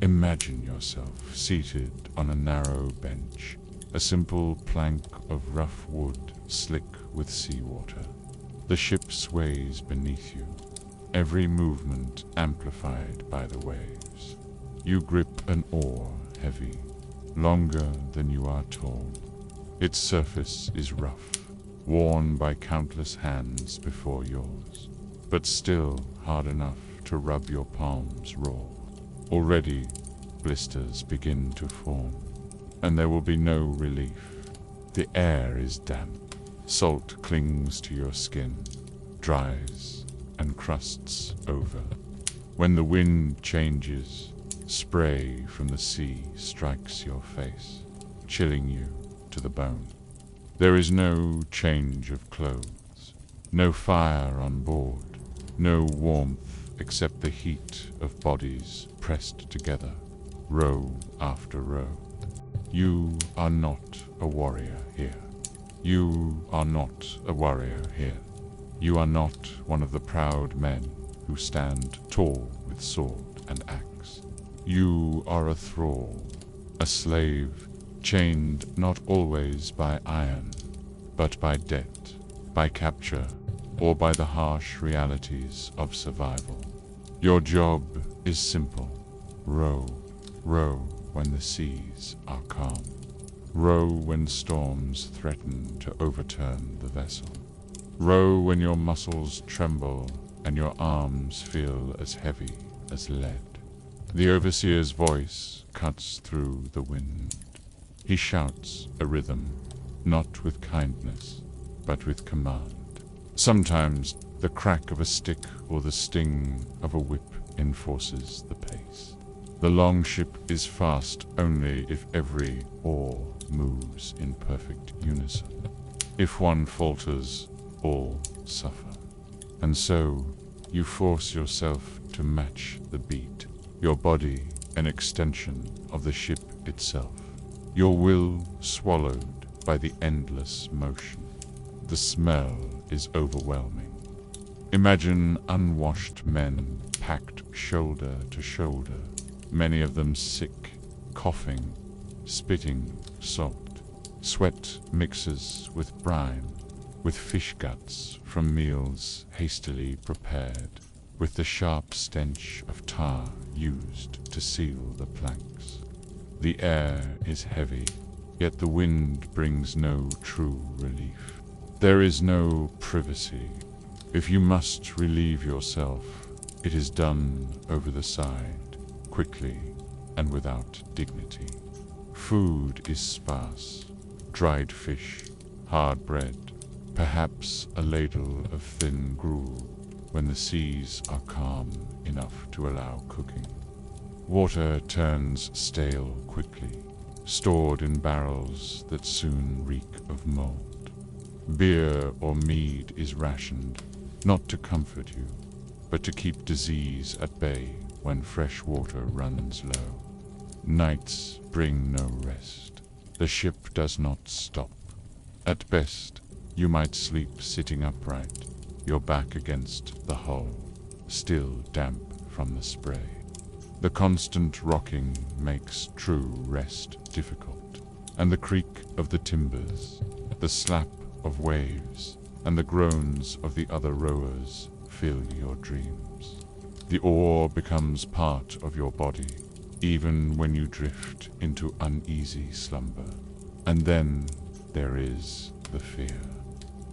Imagine yourself seated on a narrow bench, a simple plank of rough wood slick with seawater. The ship sways beneath you, every movement amplified by the waves. You grip an oar heavy, longer than you are tall. Its surface is rough, worn by countless hands before yours, but still hard enough to rub your palms raw. Already, blisters begin to form, and there will be no relief. The air is damp. Salt clings to your skin, dries, and crusts over. When the wind changes, spray from the sea strikes your face, chilling you to the bone. There is no change of clothes, no fire on board, no warmth except the heat of bodies pressed together, row after row. You are not a warrior here. You are not a warrior here. You are not one of the proud men who stand tall with sword and axe. You are a thrall, a slave, chained not always by iron, but by debt, by capture, or by the harsh realities of survival. Your job is simple. Row, row when the seas are calm. Row when storms threaten to overturn the vessel. Row when your muscles tremble and your arms feel as heavy as lead. The overseer's voice cuts through the wind. He shouts a rhythm, not with kindness, but with command. Sometimes the crack of a stick or the sting of a whip enforces the pace. The longship is fast only if every oar moves in perfect unison. If one falters, all suffer. And so you force yourself to match the beat, your body an extension of the ship itself, your will swallowed by the endless motion. The smell is overwhelming. Imagine unwashed men packed shoulder to shoulder, many of them sick, coughing, spitting salt. Sweat mixes with brine, with fish guts from meals hastily prepared, with the sharp stench of tar used to seal the planks. The air is heavy, yet the wind brings no true relief. There is no privacy. If you must relieve yourself, it is done over the side, quickly and without dignity. Food is sparse, dried fish, hard bread, perhaps a ladle of thin gruel when the seas are calm enough to allow cooking. Water turns stale quickly, stored in barrels that soon reek of mold. Beer or mead is rationed, not to comfort you, but to keep disease at bay when fresh water runs low. Nights bring no rest. The ship does not stop. At best, you might sleep sitting upright, your back against the hull, still damp from the spray. The constant rocking makes true rest difficult, and the creak of the timbers, the slap of waves, and the groans of the other rowers fill your dreams. The oar becomes part of your body, even when you drift into uneasy slumber. And then there is the fear,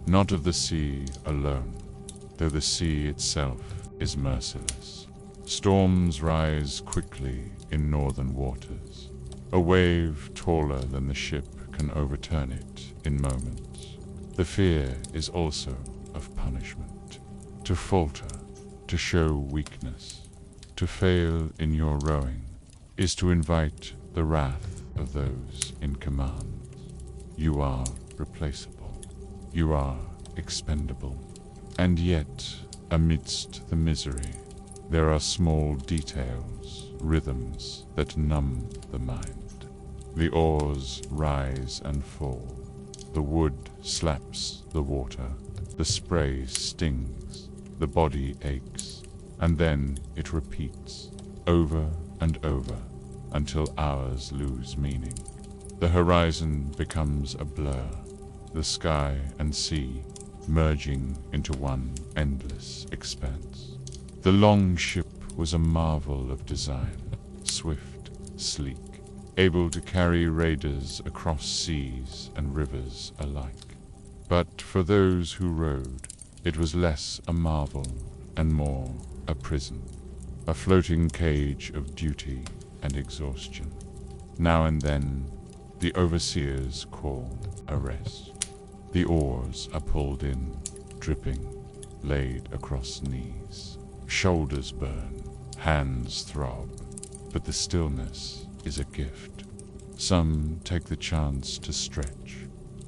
not of the sea alone, though the sea itself is merciless. Storms rise quickly in northern waters. A wave taller than the ship can overturn it in moments. The fear is also of punishment. To falter, to show weakness, to fail in your rowing, is to invite the wrath of those in command. You are replaceable. You are expendable. And yet, amidst the misery, there are small details, rhythms that numb the mind. The oars rise and fall. The wood slaps the water. The spray stings. The body aches. And then it repeats, over and over, until hours lose meaning. The horizon becomes a blur, the sky and sea merging into one endless expanse. The long ship was a marvel of design, swift, sleek, able to carry raiders across seas and rivers alike. But for those who rode, it was less a marvel and more a prison, a floating cage of duty and exhaustion. Now and then, the overseers call a rest. The oars are pulled in, dripping, laid across knees. Shoulders burn, hands throb, but the stillness is a gift. Some take the chance to stretch,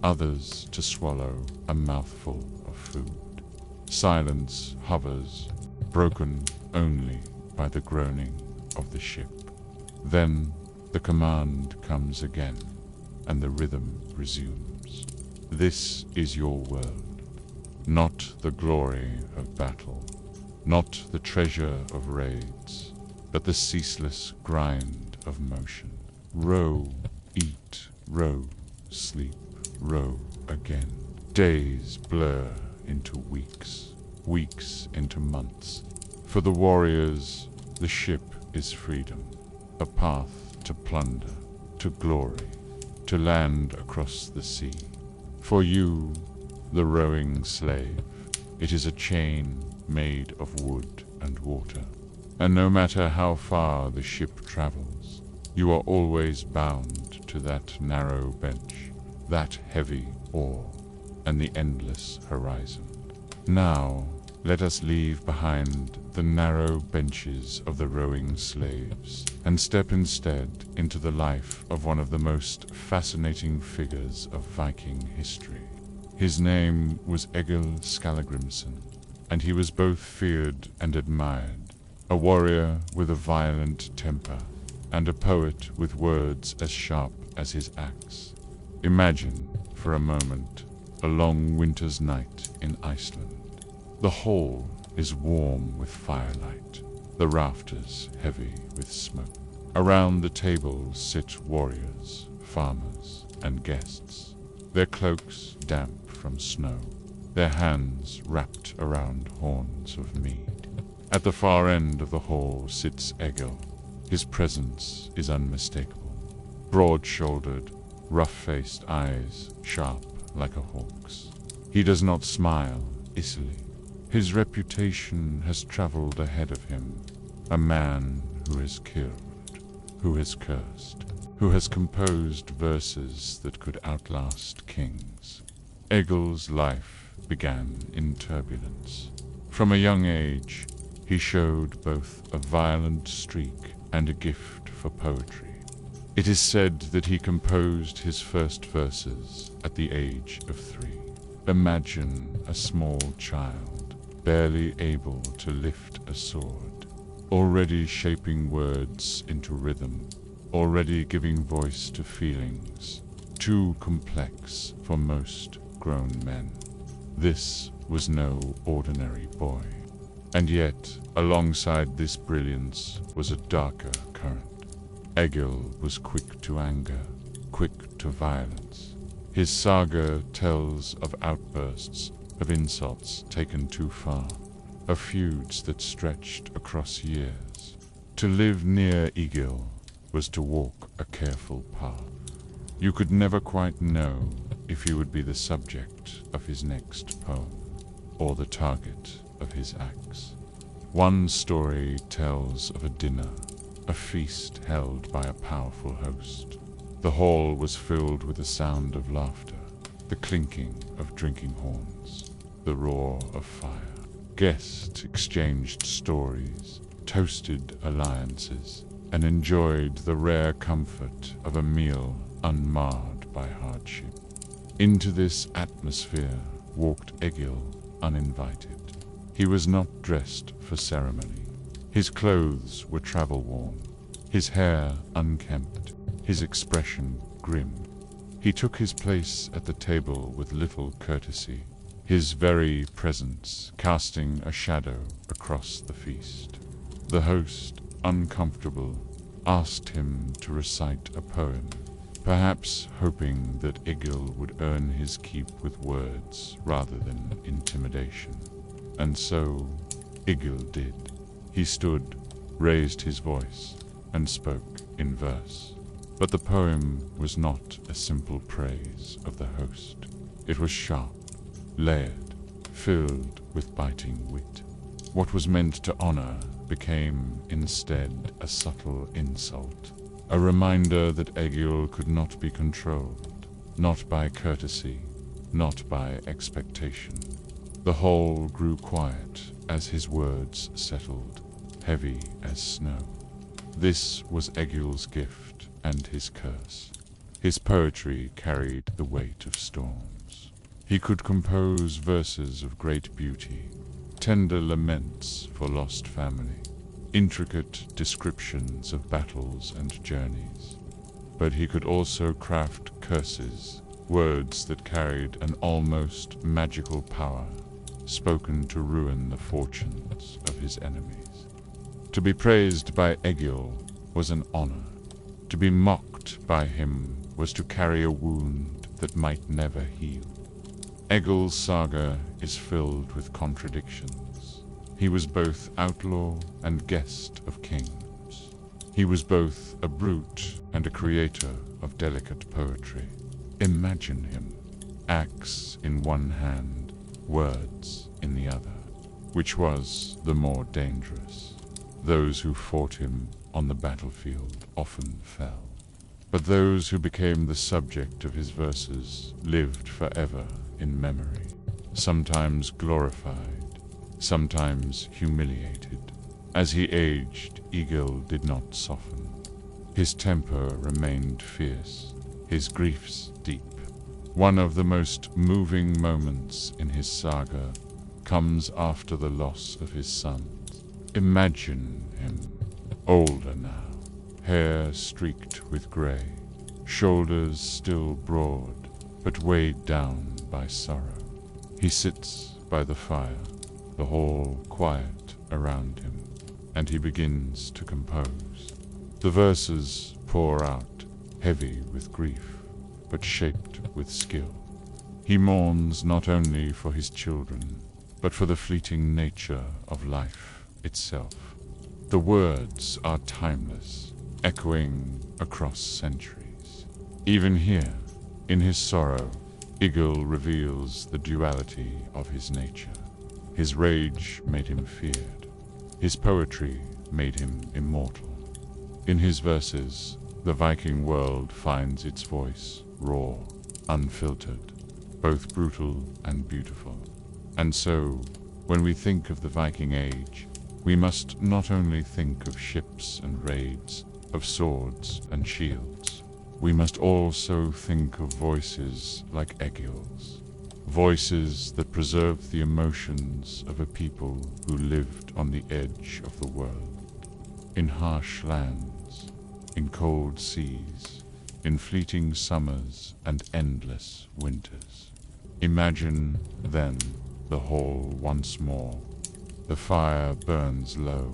others to swallow a mouthful of food. Silence hovers, broken only by the groaning of the ship. Then the command comes again, and the rhythm resumes. This is your world, not the glory of battle, not the treasure of raids, but the ceaseless grind of motion. Row, eat, row, sleep, row again. Days blur into weeks, weeks into months. For the warriors, the ship is freedom, a path to plunder, to glory, to land across the sea. For you, the rowing slave, it is a chain made of wood and water, and no matter how far the ship travels, you are always bound to that narrow bench, that heavy oar, and the endless horizon. Now, let us leave behind the narrow benches of the rowing slaves and step instead into the life of one of the most fascinating figures of Viking history. His name was Egil Skallagrimsson, and he was both feared and admired, a warrior with a violent temper, and a poet with words as sharp as his axe. Imagine, for a moment, a long winter's night in Iceland. The hall is warm with firelight, the rafters heavy with smoke. Around the tables sit warriors, farmers, and guests, their cloaks damp from snow, their hands wrapped around horns of mead. At the far end of the hall sits Egil. His presence is unmistakable. Broad-shouldered, rough-faced eyes, sharp like a hawk's. He does not smile easily. His reputation has traveled ahead of him, a man who has killed, who has cursed, who has composed verses that could outlast kings. Egil's life began in turbulence. From a young age, he showed both a violent streak and a gift for poetry. It is said that he composed his first verses at the age of 3. Imagine a small child, barely able to lift a sword, already shaping words into rhythm, already giving voice to feelings too complex for most grown men. This was no ordinary boy. And yet, alongside this brilliance was a darker current. Egil was quick to anger, quick to violence. His saga tells of outbursts, of insults taken too far, of feuds that stretched across years. To live near Egil was to walk a careful path. You could never quite know if you would be the subject of his next poem, or the target of his axe. One story tells of a dinner, a feast held by a powerful host. The hall was filled with the sound of laughter, the clinking of drinking horns, the roar of fire. Guests exchanged stories, toasted alliances, and enjoyed the rare comfort of a meal unmarred by hardship. Into this atmosphere walked Egil uninvited. He was not dressed for ceremony. His clothes were travel-worn, his hair unkempt, his expression grim. He took his place at the table with little courtesy, his very presence casting a shadow across the feast. The host, uncomfortable, asked him to recite a poem, perhaps hoping that Egil would earn his keep with words rather than intimidation. And so Egil did. He stood, raised his voice, and spoke in verse. But the poem was not a simple praise of the host. It was sharp, layered, filled with biting wit. What was meant to honor became instead a subtle insult, a reminder that Egil could not be controlled, not by courtesy, not by expectation. The whole grew quiet as his words settled, heavy as snow. This was Egil's gift and his curse. His poetry carried the weight of storms. He could compose verses of great beauty, tender laments for lost family, intricate descriptions of battles and journeys. But he could also craft curses, words that carried an almost magical power, spoken to ruin the fortunes of his enemies. To be praised by Egil was an honor. To be mocked by him was to carry a wound that might never heal. Egil's saga is filled with contradictions. He was both outlaw and guest of kings. He was both a brute and a creator of delicate poetry. Imagine him, axe in one hand, words in the other. Which was the more dangerous? Those who fought him on the battlefield often fell. But those who became the subject of his verses lived forever in memory, sometimes glorified, sometimes humiliated. As he aged, Egil did not soften. His temper remained fierce, his griefs deep. One of the most moving moments in his saga comes after the loss of his sons. Imagine him, older now, hair streaked with gray, shoulders still broad, but weighed down by sorrow. He sits by the fire, the hall quiet around him, and he begins to compose. The verses pour out, heavy with grief, but shaped with skill. He mourns not only for his children, but for the fleeting nature of life itself. The words are timeless, echoing across centuries. Even here, in his sorrow, Egil reveals the duality of his nature. His rage made him feared. His poetry made him immortal. In his verses, the Viking world finds its voice raw, unfiltered, both brutal and beautiful. And so, when we think of the Viking Age, we must not only think of ships and raids, of swords and shields. We must also think of voices like Egil's, voices that preserved the emotions of a people who lived on the edge of the world, in harsh lands, in cold seas, in fleeting summers and endless winters. Imagine, then, the hall once more. The fire burns low,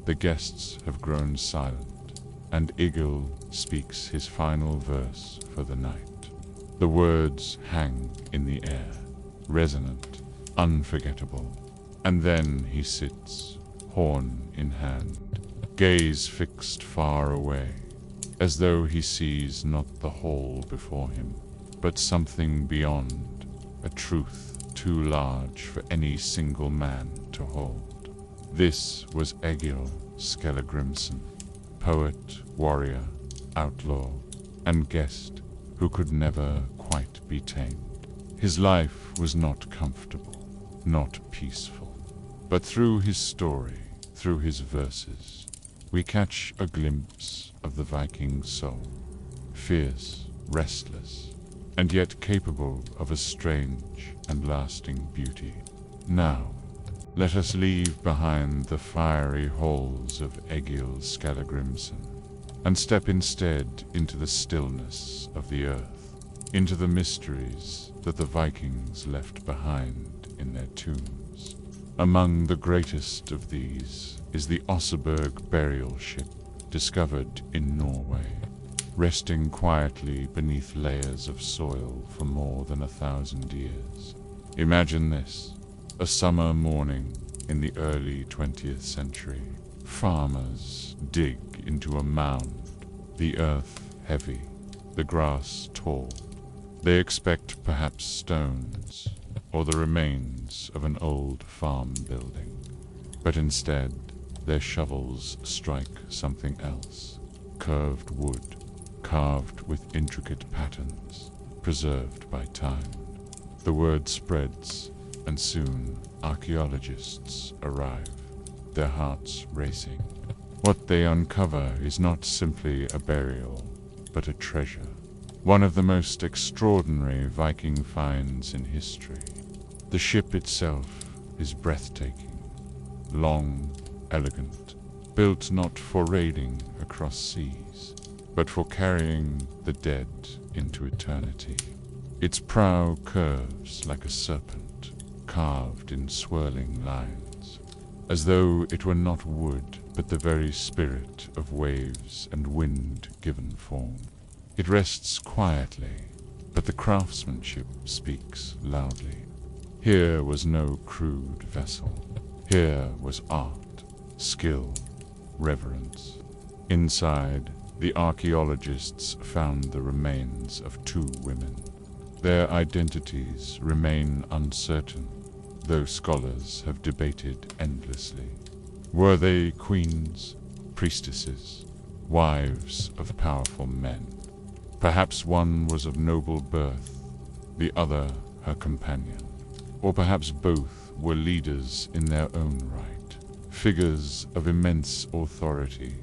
the guests have grown silent, and Egil speaks his final verse for the night. The words hang in the air, resonant, unforgettable, and then he sits, horn in hand, gaze fixed far away, as though he sees not the whole before him, but something beyond, a truth too large for any single man to hold. This was Egil Skallagrimsson, poet, warrior, outlaw, and guest who could never quite be tamed. His life was not comfortable, not peaceful, but through his story, through his verses, we catch a glimpse of the Viking soul, fierce, restless, and yet capable of a strange and lasting beauty. Now, let us leave behind the fiery halls of Egil Skallagrimsson and step instead into the stillness of the earth, into the mysteries that the Vikings left behind in their tombs. Among the greatest of these is the Oseberg burial ship, discovered in Norway, resting quietly beneath layers of soil for more than 1,000 years. Imagine this, a summer morning in the early 20th century. Farmers dig into a mound, the earth heavy, the grass tall. They expect perhaps stones or the remains of an old farm building. But instead, their shovels strike something else. Curved wood, carved with intricate patterns, preserved by time. The word spreads, and soon archaeologists arrive, their hearts racing. What they uncover is not simply a burial, but a treasure. One of the most extraordinary Viking finds in history. The ship itself is breathtaking, long, elegant, built not for raiding across seas, but for carrying the dead into eternity. Its prow curves like a serpent, carved in swirling lines, as though it were not wood, but the very spirit of waves and wind given form. It rests quietly, but the craftsmanship speaks loudly. Here was no crude vessel. Here was art, skill, reverence. Inside, the archaeologists found the remains of 2 women. Their identities remain uncertain, though scholars have debated endlessly. Were they queens, priestesses, wives of powerful men? Perhaps one was of noble birth, the other her companion. Or perhaps both were leaders in their own right, figures of immense authority,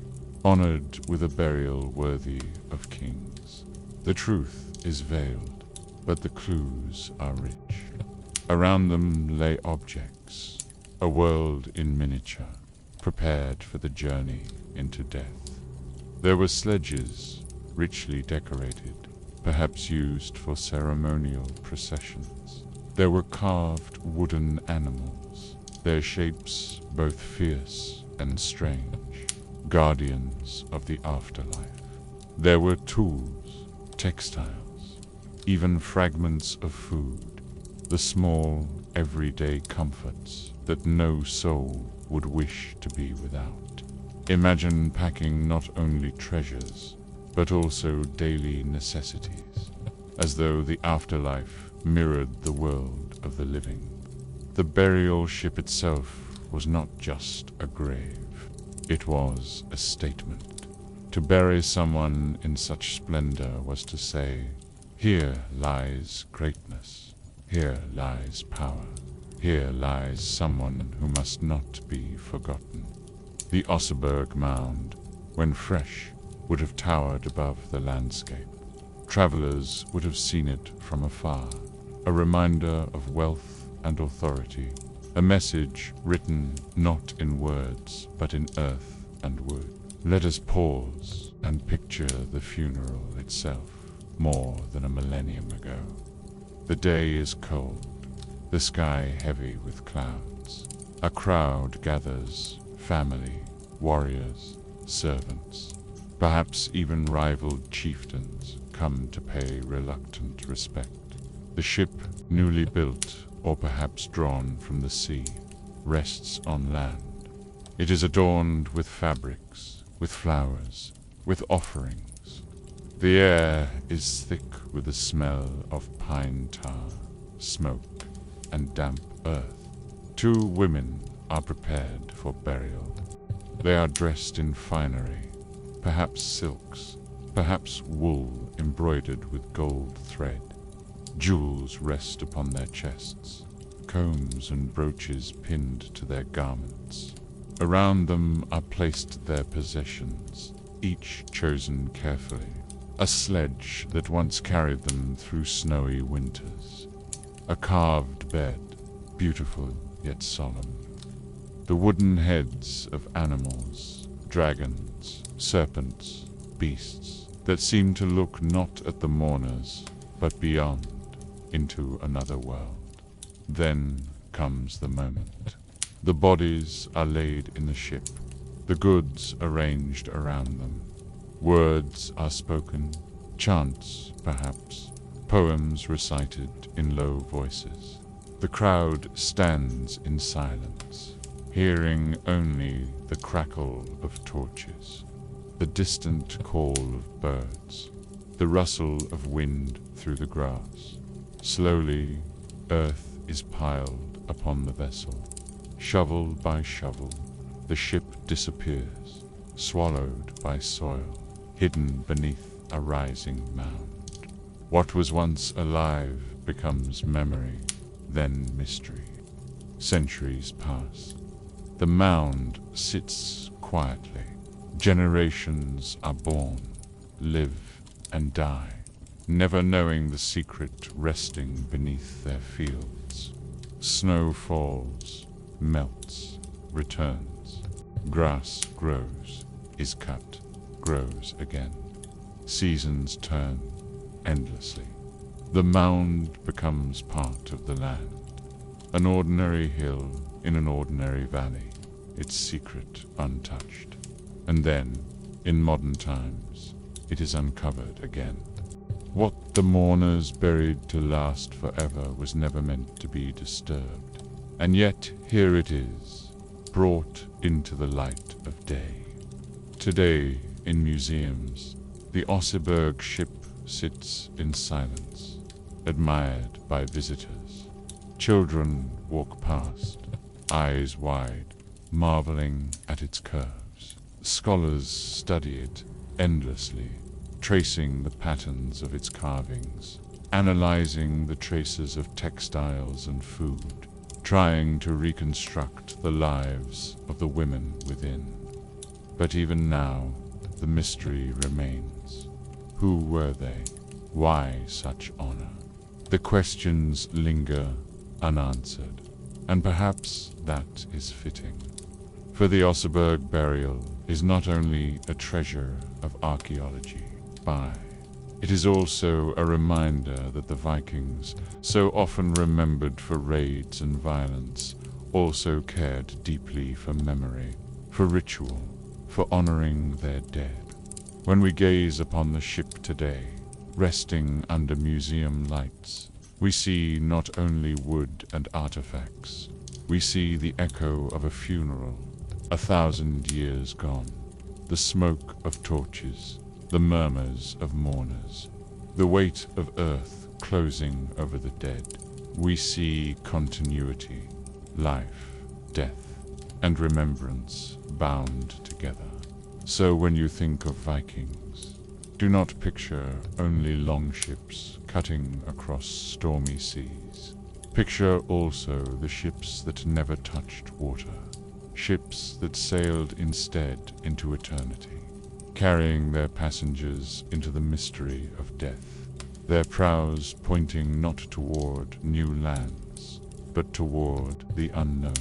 honored with a burial worthy of kings. The truth is veiled, but the clues are rich. Around them lay objects, a world in miniature, prepared for the journey into death. There were sledges, richly decorated, perhaps used for ceremonial processions. There were carved wooden animals, their shapes both fierce and strange, guardians of the afterlife. There were tools, textiles, even fragments of food, the small, everyday comforts that no soul would wish to be without. Imagine packing not only treasures, but also daily necessities, as though the afterlife mirrored the world of the living. The burial ship itself was not just a grave, it was a statement. To bury someone in such splendor was to say, here lies greatness, here lies power, here lies someone who must not be forgotten. The Oseberg mound, when fresh, would have towered above the landscape. Travelers would have seen it from afar, a reminder of wealth and authority, a message written not in words, but in earth and wood. Let us pause and picture the funeral itself, more than a millennium ago. The day is cold, the sky heavy with clouds. A crowd gathers, family, warriors, servants. Perhaps even rivaled chieftains come to pay reluctant respect. The ship, newly built, or perhaps drawn from the sea, rests on land. It is adorned with fabrics, with flowers, with offerings. The air is thick with the smell of pine tar, smoke, and damp earth. 2 women are prepared for burial. They are dressed in finery, perhaps silks, perhaps wool embroidered with gold thread. Jewels rest upon their chests, combs and brooches pinned to their garments. Around them are placed their possessions, each chosen carefully. A sledge that once carried them through snowy winters. A carved bed, beautiful yet solemn. The wooden heads of animals, dragons, serpents, beasts, that seem to look not at the mourners, but beyond, into another world. Then comes the moment. The bodies are laid in the ship, the goods arranged around them. Words are spoken, chants perhaps, poems recited in low voices. The crowd stands in silence, hearing only the crackle of torches, the distant call of birds, the rustle of wind through the grass. Slowly, earth is piled upon the vessel. Shovel by shovel, the ship disappears, swallowed by soil, hidden beneath a rising mound. What was once alive becomes memory, then mystery. Centuries pass. The mound sits quietly. Generations are born, live and die, never knowing the secret resting beneath their fields. Snow falls, melts, returns. Grass grows, is cut, grows again. Seasons turn endlessly. The mound becomes part of the land. An ordinary hill in an ordinary valley, its secret untouched. And then, in modern times, it is uncovered again. What the mourners buried to last forever was never meant to be disturbed. And yet here it is, brought into the light of day. Today, in museums, the Oseberg ship sits in silence, admired by visitors. Children walk past, eyes wide, marveling at its curves. Scholars study it endlessly, tracing the patterns of its carvings, analyzing the traces of textiles and food, trying to reconstruct the lives of the women within. But even now, the mystery remains. Who were they? Why such honor? The questions linger unanswered, and perhaps that is fitting. For the Oseberg burial is not only a treasure of archaeology, it is also a reminder that the Vikings, so often remembered for raids and violence, also cared deeply for memory, for ritual, for honoring their dead. When we gaze upon the ship today, resting under museum lights, we see not only wood and artifacts, we see the echo of a funeral, 1,000 years gone, the smoke of torches, the murmurs of mourners, the weight of earth closing over the dead. We see continuity, life, death, and remembrance bound together. So when you think of Vikings, do not picture only longships cutting across stormy seas. Picture also the ships that never touched water, ships that sailed instead into eternity, carrying their passengers into the mystery of death, their prows pointing not toward new lands, but toward the unknown.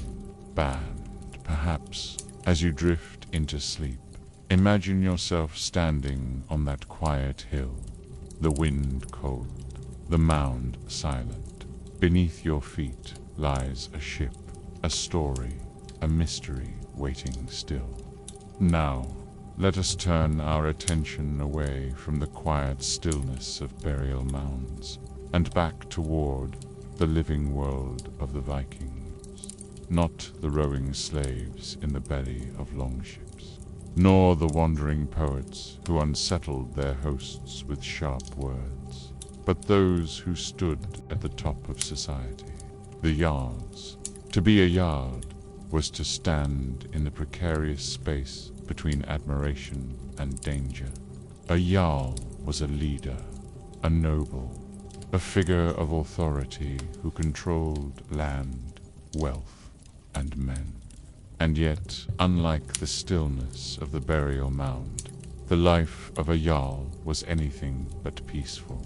Band, perhaps, as you drift into sleep, imagine yourself standing on that quiet hill, the wind cold, the mound silent. Beneath your feet lies a ship, a story, a mystery waiting still. Now, let us turn our attention away from the quiet stillness of burial mounds and back toward the living world of the Vikings. Not the rowing slaves in the belly of longships, nor the wandering poets who unsettled their hosts with sharp words, but those who stood at the top of society, the Jarls. To be a Jarl was to stand in the precarious space between admiration and danger. A Jarl was a leader, a noble, a figure of authority who controlled land, wealth, and men. And yet, unlike the stillness of the burial mound, the life of a Jarl was anything but peaceful.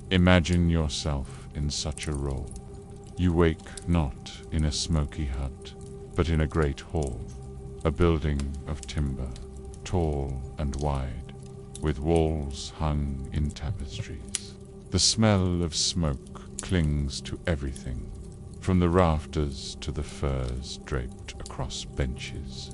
Imagine yourself in such a role. You wake not in a smoky hut, but in a great hall, a building of timber, tall and wide, with walls hung in tapestries. The smell of smoke clings to everything, from the rafters to the furs draped across benches.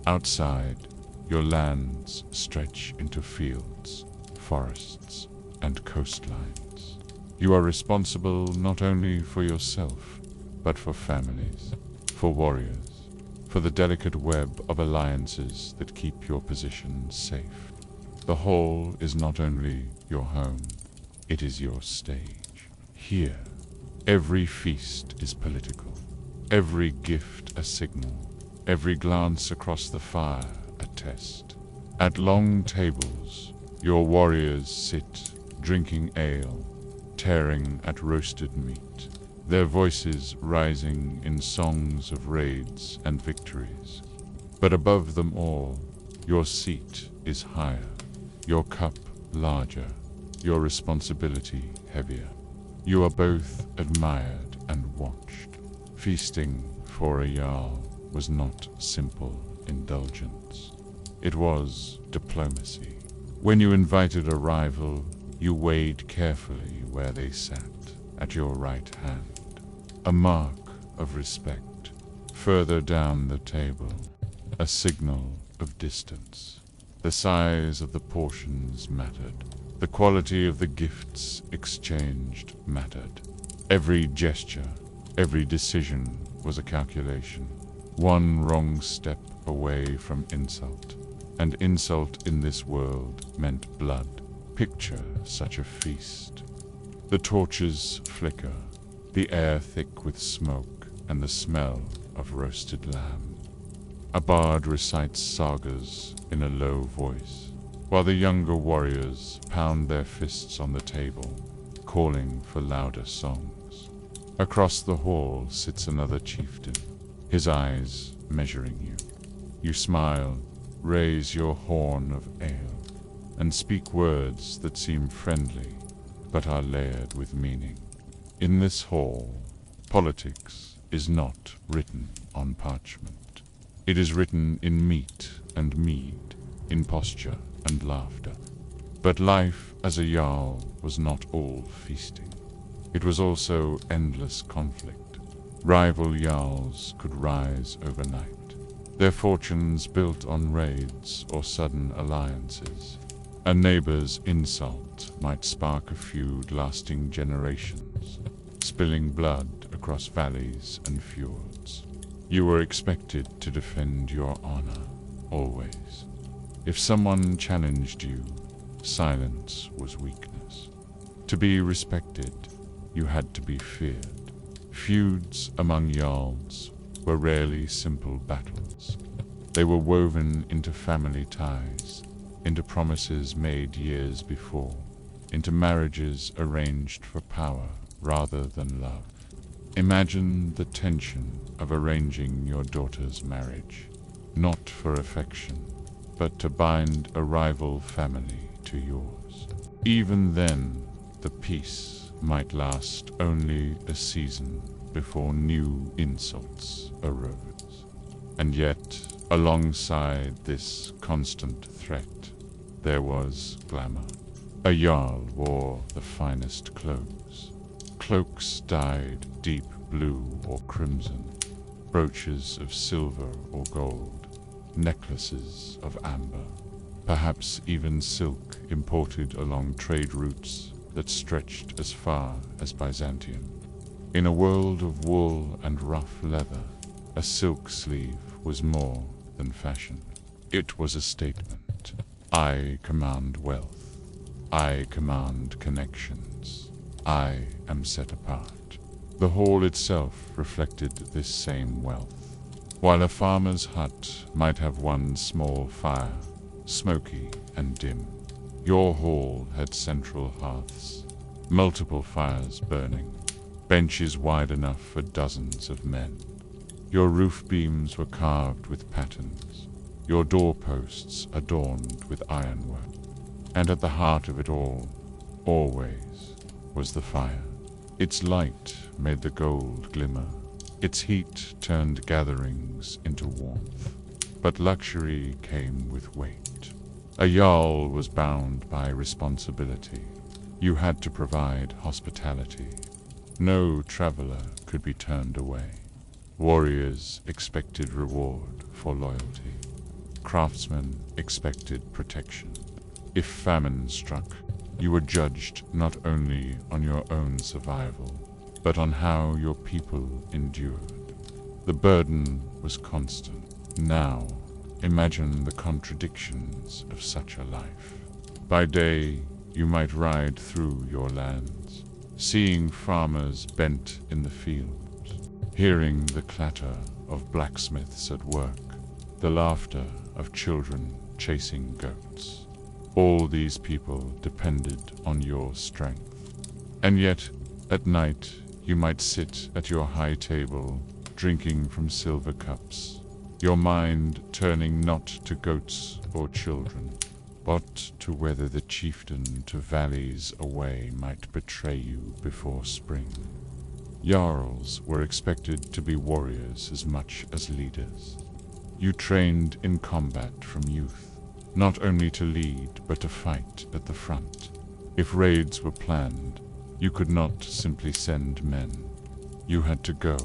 Outside, your lands stretch into fields, forests, and coastlines. You are responsible not only for yourself, but for families, for warriors, for the delicate web of alliances that keep your position safe. The hall is not only your home, it is your stage. Here, every feast is political, every gift a signal, every glance across the fire a test. At long tables, your warriors sit, drinking ale, tearing at roasted meat, their voices rising in songs of raids and victories. But above them all, your seat is higher, your cup larger, your responsibility heavier. You are both admired and watched. Feasting for a Jarl was not simple indulgence. It was diplomacy. When you invited a rival, you weighed carefully where they sat, at your right hand. A mark of respect. Further down the table, a signal of distance. The size of the portions mattered. The quality of the gifts exchanged mattered. Every gesture, every decision was a calculation. One wrong step away from insult, and insult in this world meant blood. Picture such a feast. The torches flicker, the air thick with smoke and the smell of roasted lamb. A bard recites sagas in a low voice, while the younger warriors pound their fists on the table, calling for louder songs. Across the hall sits another chieftain, his eyes measuring you. You smile, raise your horn of ale, and speak words that seem friendly, but are layered with meaning. In this hall, politics is not written on parchment. It is written in meat and mead, in posture and laughter. But life as a Jarl was not all feasting. It was also endless conflict. Rival Jarls could rise overnight, their fortunes built on raids or sudden alliances. A neighbor's insult might spark a feud lasting generations, spilling blood across valleys and fjords. You were expected to defend your honor, always. If someone challenged you, silence was weakness. To be respected, you had to be feared. Feuds among Jarls were rarely simple battles. They were woven into family ties, into promises made years before, into marriages arranged for power rather than love. Imagine the tension of arranging your daughter's marriage, not for affection, but to bind a rival family to yours. Even then, the peace might last only a season before new insults arose. And yet, alongside this constant threat, there was glamour. A Jarl wore the finest clothes. Cloaks dyed deep blue or crimson, brooches of silver or gold, necklaces of amber, perhaps even silk imported along trade routes that stretched as far as Byzantium. In a world of wool and rough leather, a silk sleeve was more than fashion. It was a statement. I command wealth. I command connections. I am set apart. The hall itself reflected this same wealth. While a farmer's hut might have one small fire, smoky and dim, your hall had central hearths, multiple fires burning, benches wide enough for dozens of men. Your roof beams were carved with patterns, your doorposts adorned with ironwork, and at the heart of it all, always, was the fire. Its light made the gold glimmer, its heat turned gatherings into warmth. But luxury came with weight. A Jarl was bound by responsibility. You had to provide hospitality. No traveler could be turned away. Warriors expected reward for loyalty. craftsmen expected protection. If famine struck, you were judged not only on your own survival, but on how your people endured. The burden was constant. Now, imagine the contradictions of such a life. By day, you might ride through your lands, seeing farmers bent in the fields, hearing the clatter of blacksmiths at work, the laughter of children chasing goats. All these people depended on your strength. And yet, at night, you might sit at your high table, drinking from silver cups, your mind turning not to goats or children, but to whether the chieftain to valleys away might betray you before spring. Jarls were expected to be warriors as much as leaders. You trained in combat from youth, not only to lead but to fight at the front. If raids were planned, you could not simply send men. You had to go.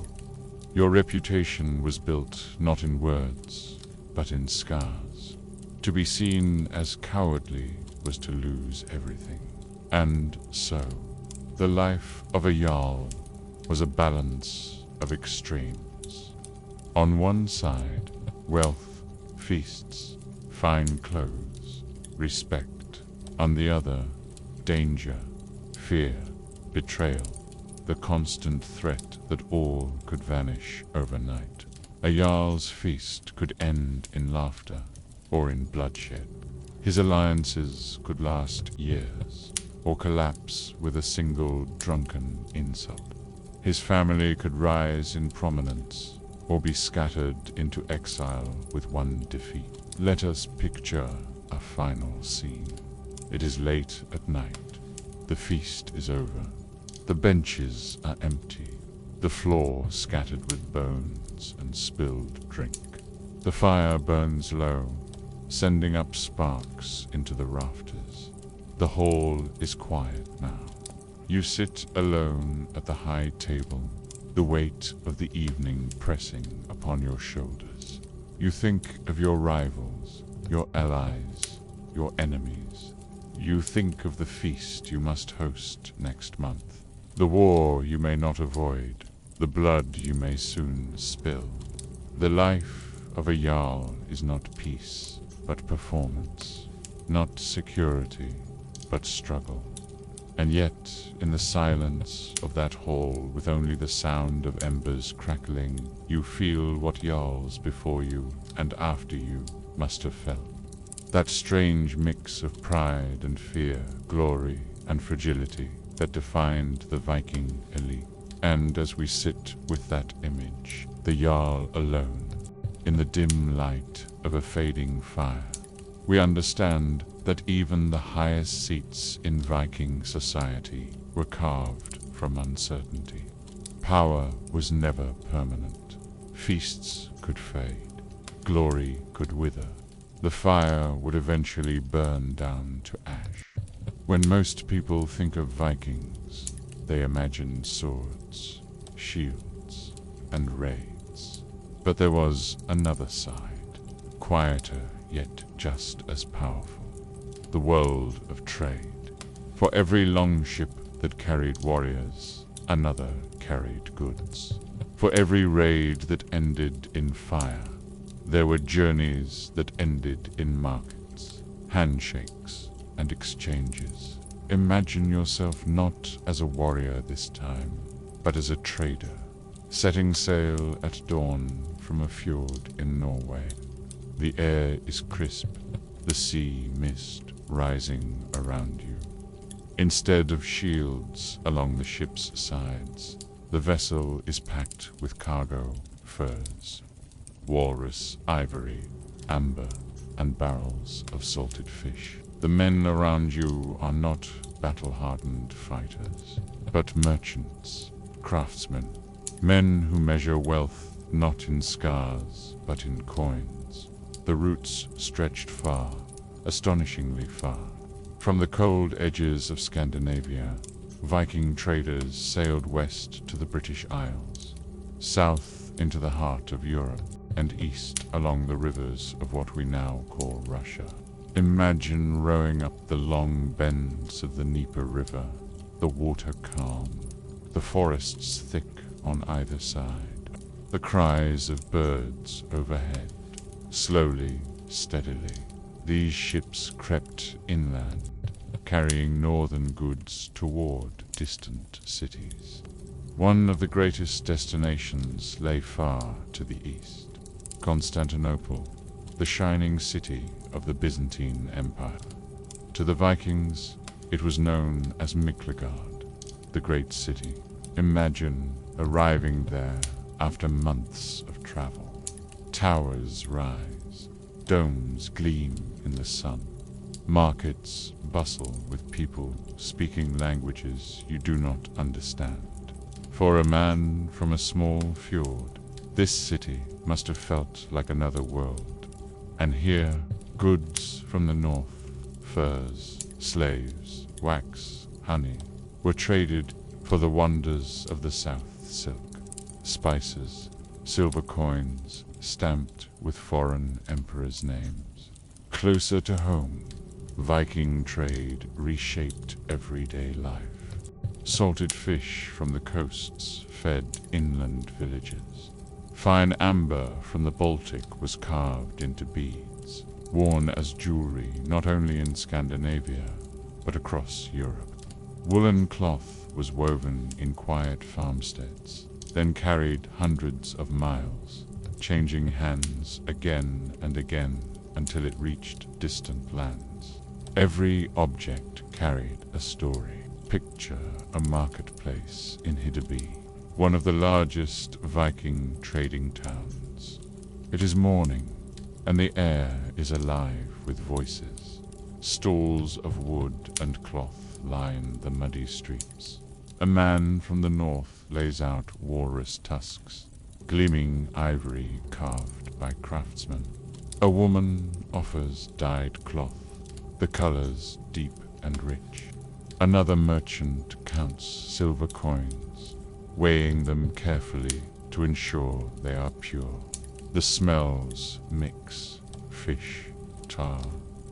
Your reputation was built not in words, but in scars. To be seen as cowardly was to lose everything. And so, the life of a Jarl was a balance of extremes. On one side, wealth, feasts, fine clothes, respect. On the other, danger, fear, betrayal, the constant threat that all could vanish overnight. A Jarl's feast could end in laughter or in bloodshed. His alliances could last years or collapse with a single drunken insult. His family could rise in prominence or be scattered into exile with one defeat. Let us picture a final scene. It is late at night. The feast is over. The benches are empty. The floor scattered with bones and spilled drink. The fire burns low, sending up sparks into the rafters. The hall is quiet now. You sit alone at the high table, the weight of the evening pressing upon your shoulders. You think of your rivals, your allies, your enemies. You think of the feast you must host next month, the war you may not avoid, the blood you may soon spill. The life of a Jarl is not peace, but performance, not security, but struggle. And yet, in the silence of that hall, with only the sound of embers crackling, you feel what Jarls before you and after you must have felt. That strange mix of pride and fear, glory and fragility that defined the Viking elite. And as we sit with that image, the Jarl alone, in the dim light of a fading fire, we understand that even the highest seats in Viking society were carved from uncertainty. Power was never permanent. Feasts could fade. Glory could wither. The fire would eventually burn down to ash. When most people think of Vikings, they imagine swords, shields, and raids. But there was another side, quieter yet just as powerful. The world of trade. For every longship that carried warriors, another carried goods. For every raid that ended in fire, there were journeys that ended in markets, handshakes, and exchanges. Imagine yourself not as a warrior this time, but as a trader, setting sail at dawn from a fjord in Norway. The air is crisp, the sea mist rising around you. Instead of shields along the ship's sides, the vessel is packed with cargo, furs, walrus, ivory, amber, and barrels of salted fish. The men around you are not battle-hardened fighters, but merchants, craftsmen, men who measure wealth not in scars, but in coins. The roots stretched far, astonishingly far. From the cold edges of Scandinavia, Viking traders sailed west to the British Isles, south into the heart of Europe. and east along the rivers of what we now call Russia. Imagine rowing up the long bends of the Dnieper River, the water calm, the forests thick on either side, the cries of birds overhead. Slowly, steadily, these ships crept inland, carrying northern goods toward distant cities. One of the greatest destinations lay far to the east, Constantinople, the shining city of the Byzantine Empire. To the Vikings, it was known as Miklagard, the great city. Imagine arriving there after months of travel. Towers rise, domes gleam in the sun. Markets bustle with people speaking languages you do not understand. For a man from a small fjord, this city must have felt like another world. And here, goods from the north, furs, slaves, wax, honey, were traded for the wonders of the south: silk, spices, silver coins stamped with foreign emperors' names. Closer to home, Viking trade reshaped everyday life. Salted fish from the coasts fed inland villages. Fine amber from the Baltic was carved into beads, worn as jewelry not only in Scandinavia, but across Europe. Woolen cloth was woven in quiet farmsteads, then carried hundreds of miles, changing hands again and again until it reached distant lands. Every object carried a story. Picture a marketplace in Hiddeby, one of the largest Viking trading towns. It is morning, and the air is alive with voices. Stalls of wood and cloth line the muddy streets. A man from the north lays out walrus tusks, gleaming ivory carved by craftsmen. A woman offers dyed cloth, the colors deep and rich. Another merchant counts silver coins, weighing them carefully to ensure they are pure. The smells mix: fish, tar,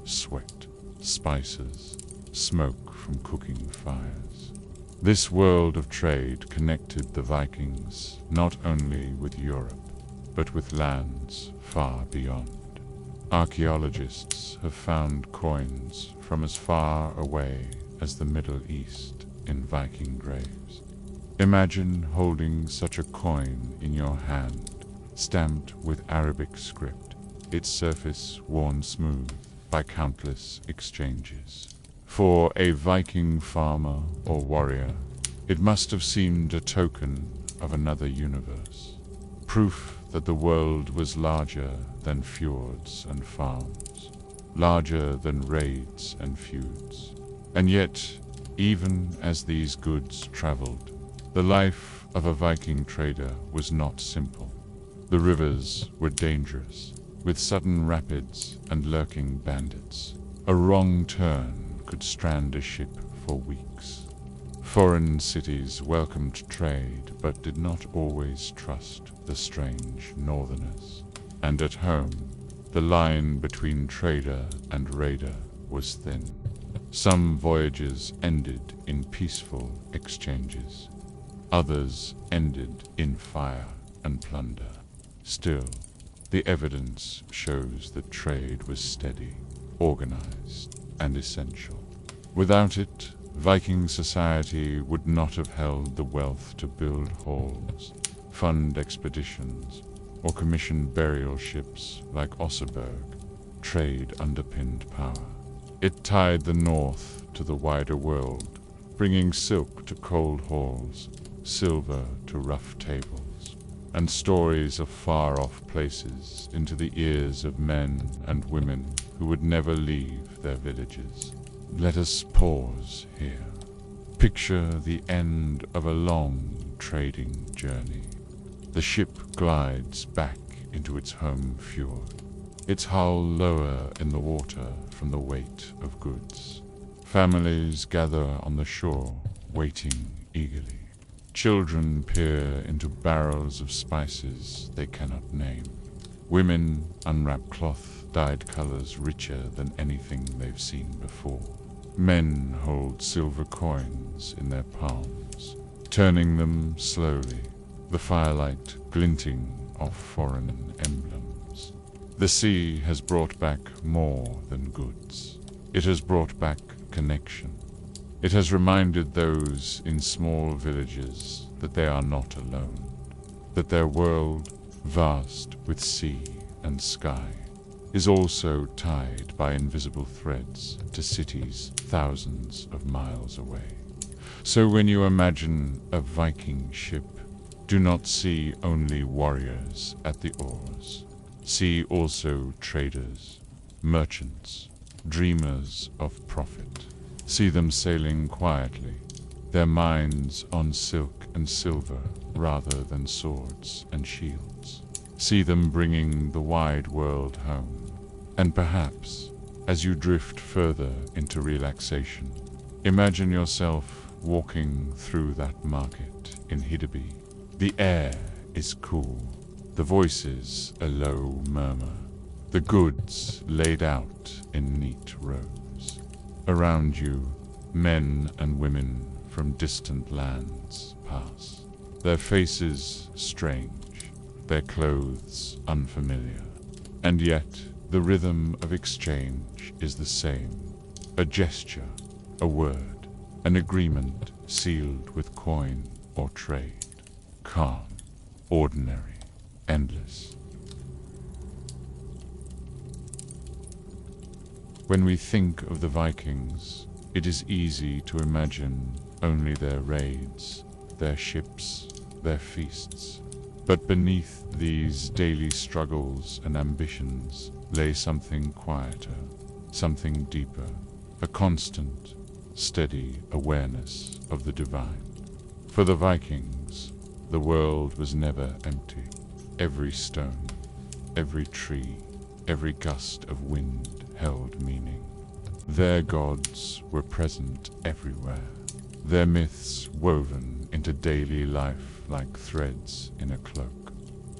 sweat, spices, smoke from cooking fires. This world of trade connected the Vikings not only with Europe, but with lands far beyond. Archaeologists have found coins from as far away as the Middle East in Viking graves. Imagine holding such a coin in your hand, stamped with Arabic script, its surface worn smooth by countless exchanges. For a Viking farmer or warrior, it must have seemed a token of another universe, proof that the world was larger than fjords and farms, larger than raids and feuds. And yet, even as these goods traveled, the life of a Viking trader was not simple. The rivers were dangerous, with sudden rapids and lurking bandits. A wrong turn could strand a ship for weeks. Foreign cities welcomed trade, but did not always trust the strange northerners. And at home, the line between trader and raider was thin. Some voyages ended in peaceful exchanges. Others ended in fire and plunder. Still, the evidence shows that trade was steady, organized, and essential. Without it, Viking society would not have held the wealth to build halls, fund expeditions, or commission burial ships like Oseberg. Trade underpinned power. It tied the north to the wider world, bringing silk to cold halls, silver to rough tables, and stories of far-off places into the ears of men and women who would never leave their villages. Let us pause here. Picture the end of a long trading journey. The ship glides back into its home fjord, its hull lower in the water from the weight of goods. Families gather on the shore, waiting eagerly. Children peer into barrels of spices they cannot name. Women unwrap cloth dyed colors richer than anything they've seen before. Men hold silver coins in their palms, turning them slowly, the firelight glinting off foreign emblems. The sea has brought back more than goods. It has brought back connection. It has reminded those in small villages that they are not alone, that their world, vast with sea and sky, is also tied by invisible threads to cities thousands of miles away. So when you imagine a Viking ship, do not see only warriors at the oars. See also traders, merchants, dreamers of profit. See them sailing quietly, their minds on silk and silver rather than swords and shields. See them bringing the wide world home. And perhaps, as you drift further into relaxation, imagine yourself walking through that market in Hidaby. The air is cool, the voices a low murmur, the goods laid out in neat rows. Around you, men and women from distant lands pass, their faces strange, their clothes unfamiliar, and yet the rhythm of exchange is the same, a gesture, a word, an agreement sealed with coin or trade, calm, ordinary, endless. When we think of the Vikings, it is easy to imagine only their raids, their ships, their feasts. But beneath these daily struggles and ambitions lay something quieter, something deeper, a constant, steady awareness of the divine. For the Vikings, the world was never empty. Every stone, every tree, every gust of wind held meaning. Their gods were present everywhere, their myths woven into daily life like threads in a cloak.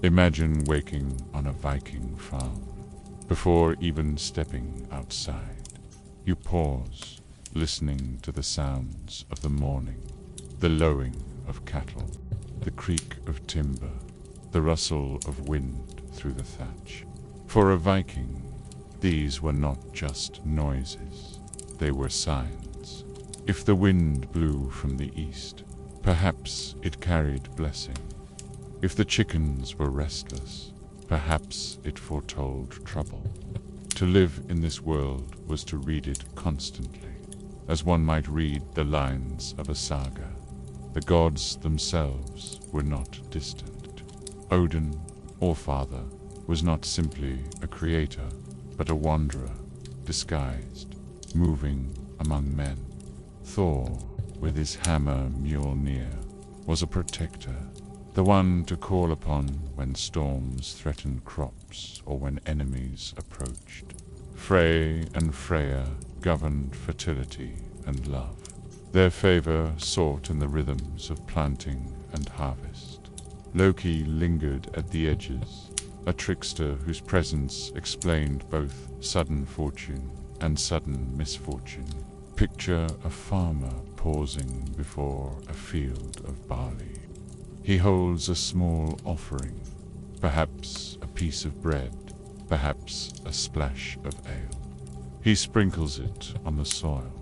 Imagine waking on a Viking farm. Before even stepping outside, you pause, listening to the sounds of the morning, the lowing of cattle, the creak of timber, the rustle of wind through the thatch. For a Viking, these were not just noises, they were signs. If the wind blew from the east, perhaps it carried blessing. If the chickens were restless, perhaps it foretold trouble. To live in this world was to read it constantly, as one might read the lines of a saga. The gods themselves were not distant. Odin, or Father, was not simply a creator, but a wanderer, disguised, moving among men. Thor, with his hammer Mjolnir, was a protector, the one to call upon when storms threatened crops or when enemies approached. Frey and Freya governed fertility and love. Their favor sought in the rhythms of planting and harvest. Loki lingered at the edges, a trickster whose presence explained both sudden fortune and sudden misfortune. Picture a farmer pausing before a field of barley. He holds a small offering, perhaps a piece of bread, perhaps a splash of ale. He sprinkles it on the soil,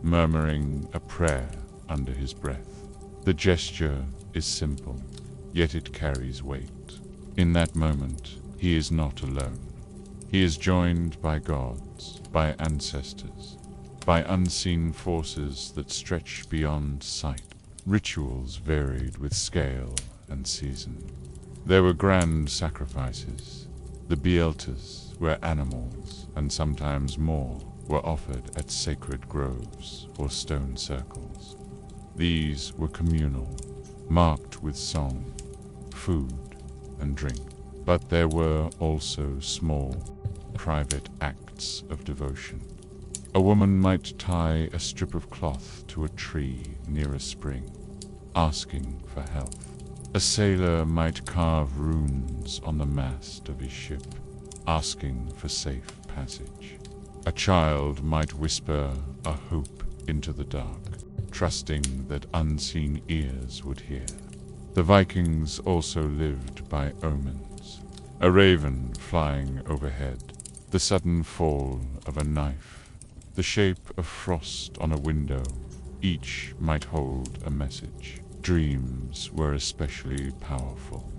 murmuring a prayer under his breath. The gesture is simple, yet it carries weight. In that moment, he is not alone. He is joined by gods, by ancestors, by unseen forces that stretch beyond sight. Rituals varied with scale and season. There were grand sacrifices. The Beeltas, where animals, and sometimes more, were offered at sacred groves or stone circles. These were communal, marked with song, food, and drink. But there were also small, private acts of devotion. A woman might tie a strip of cloth to a tree near a spring, asking for health. A sailor might carve runes on the mast of his ship, asking for safe passage. A child might whisper a hope into the dark, trusting that unseen ears would hear. The Vikings also lived by omens. A raven flying overhead, the sudden fall of a knife, the shape of frost on a window, each might hold a message. Dreams were especially powerful.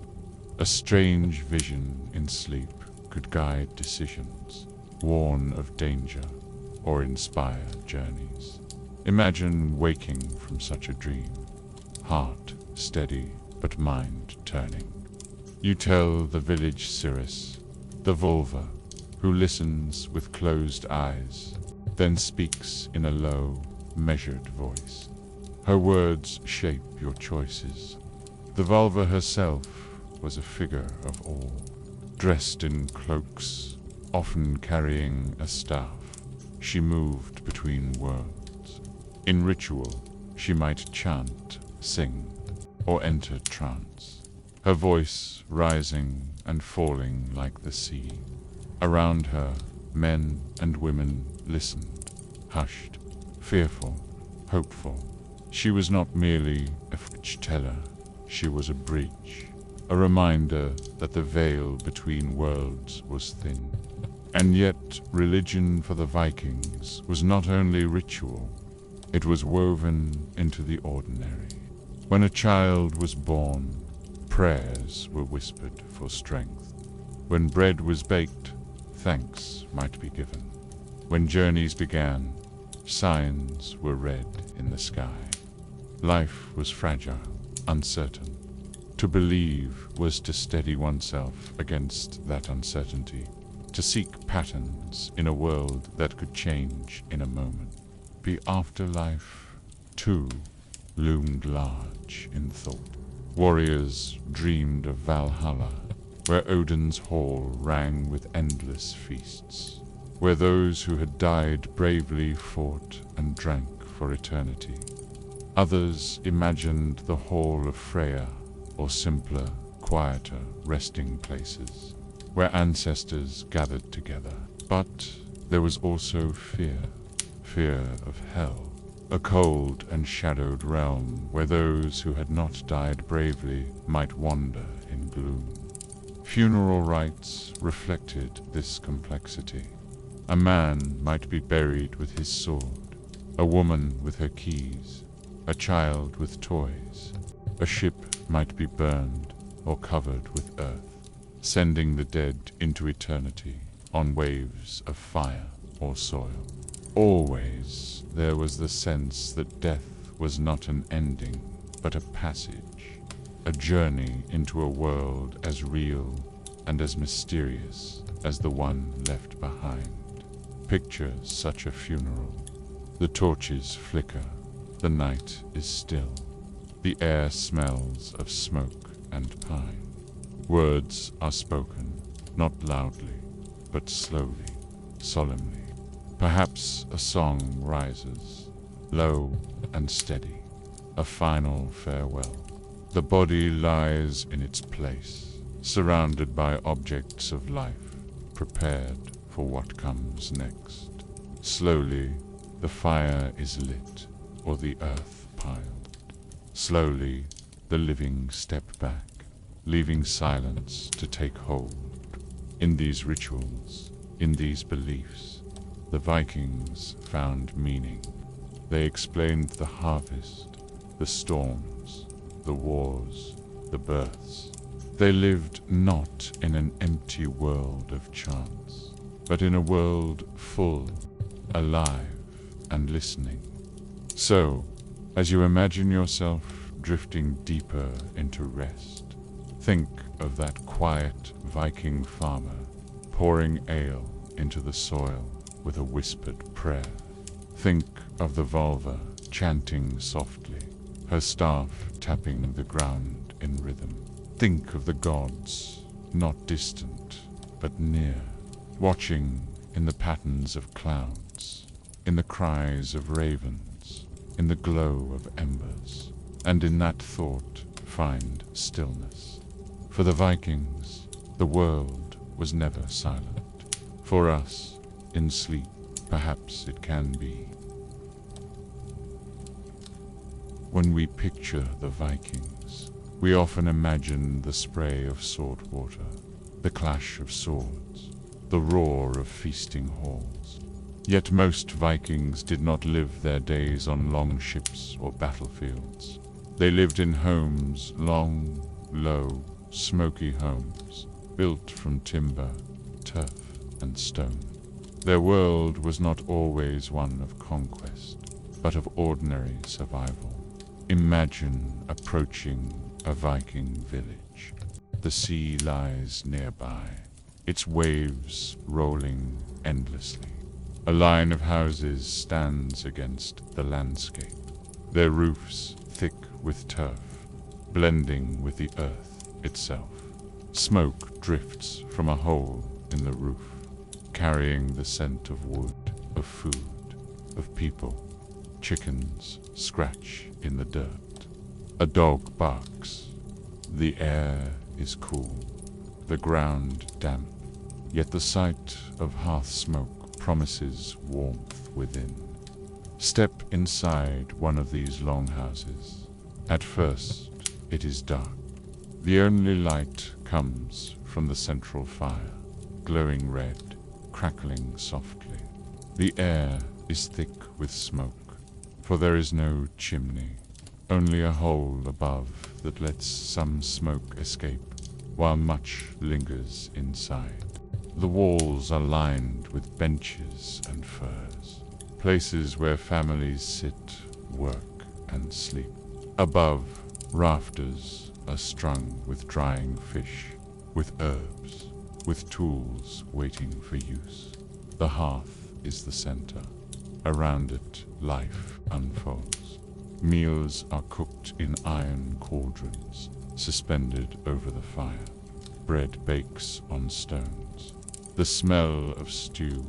A strange vision in sleep could guide decisions, warn of danger, or inspire journeys. Imagine waking from such a dream, heart steady but mind turning. You tell the village Cirrus, the vulva, who listens with closed eyes, then speaks in a low, measured voice. Her words shape your choices. The vulva herself was a figure of awe, dressed in cloaks, often carrying a staff. She moved between worlds. In ritual, she might chant, sing, or enter trance, her voice rising and falling like the sea. Around her, men and women listened, hushed, fearful, hopeful. She was not merely a fortune teller, she was a bridge, a reminder that the veil between worlds was thin. And yet, religion for the Vikings was not only ritual, it was woven into the ordinary. When a child was born, prayers were whispered for strength. When bread was baked, thanks might be given. When journeys began, signs were read in the sky. Life was fragile, uncertain. To believe was to steady oneself against that uncertainty, to seek patterns in a world that could change in a moment. The afterlife, too, loomed large in thought. Warriors dreamed of Valhalla, where Odin's hall rang with endless feasts, where those who had died bravely fought and drank for eternity. Others imagined the hall of Freya, or simpler, quieter resting places, where ancestors gathered together. But there was also fear of hell, a cold and shadowed realm where those who had not died bravely might wander in gloom. Funeral rites reflected this complexity. A man might be buried with his sword, a woman with her keys, a child with toys. A ship might be burned or covered with earth, sending the dead into eternity on waves of fire or soil. Always there was the sense that death was not an ending, but a passage, a journey into a world as real and as mysterious as the one left behind. Picture such a funeral. The torches flicker, the night is still, the air smells of smoke and pine. Words are spoken, not loudly, but slowly, solemnly. Perhaps a song rises, low and steady, a final farewell. The body lies in its place, surrounded by objects of life, prepared for what comes next. Slowly, the fire is lit, or the earth piled. Slowly, the living step back, leaving silence to take hold. In these rituals, in these beliefs, the Vikings found meaning. They explained the harvest, the storms, the wars, the births. They lived not in an empty world of chance, but in a world full, alive, and listening. So, as you imagine yourself drifting deeper into rest, think of that quiet Viking farmer pouring ale into the soil with a whispered prayer. Think of the vulva chanting softly, her staff tapping the ground in rhythm. Think of the gods, not distant, but near, watching in the patterns of clouds, in the cries of ravens, in the glow of embers. And in that thought, find stillness. For the Vikings, the world was never silent. For us, in sleep, perhaps it can be. When we picture the Vikings, we often imagine the spray of salt water, the clash of swords, the roar of feasting halls. Yet most Vikings did not live their days on long ships or battlefields. They lived in homes, long, low, smoky homes, built from timber, turf, and stone. Their world was not always one of conquest, but of ordinary survival. Imagine approaching a Viking village. The sea lies nearby, its waves rolling endlessly. A line of houses stands against the landscape, their roofs thick with turf, blending with the earth itself. Smoke drifts from a hole in the roof, carrying the scent of wood, of food, of people. Chickens scratch in the dirt. A dog barks. The air is cool, the ground damp, yet the sight of hearth smoke promises warmth within. Step inside one of these longhouses. At first, it is dark. The only light comes from the central fire, glowing red, crackling softly. The air is thick with smoke, for there is no chimney, only a hole above that lets some smoke escape, while much lingers inside. The walls are lined with benches and furs, places where families sit, work, and sleep. Above, rafters are strung with drying fish, with herbs, with tools waiting for use. The hearth is the center. Around it, life unfolds. Meals are cooked in iron cauldrons, suspended over the fire. Bread bakes on stones. The smell of stew,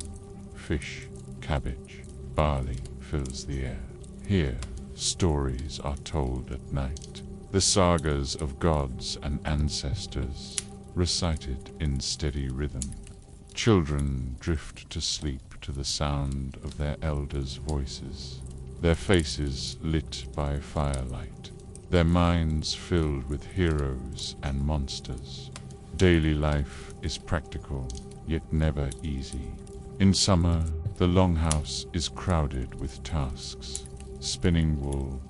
fish, cabbage, barley fills the air. Here, stories are told at night. The sagas of gods and ancestors, recited in steady rhythm. Children drift to sleep to the sound of their elders' voices, their faces lit by firelight, their minds filled with heroes and monsters. Daily life is practical, yet never easy. In summer, the longhouse is crowded with tasks: spinning wool,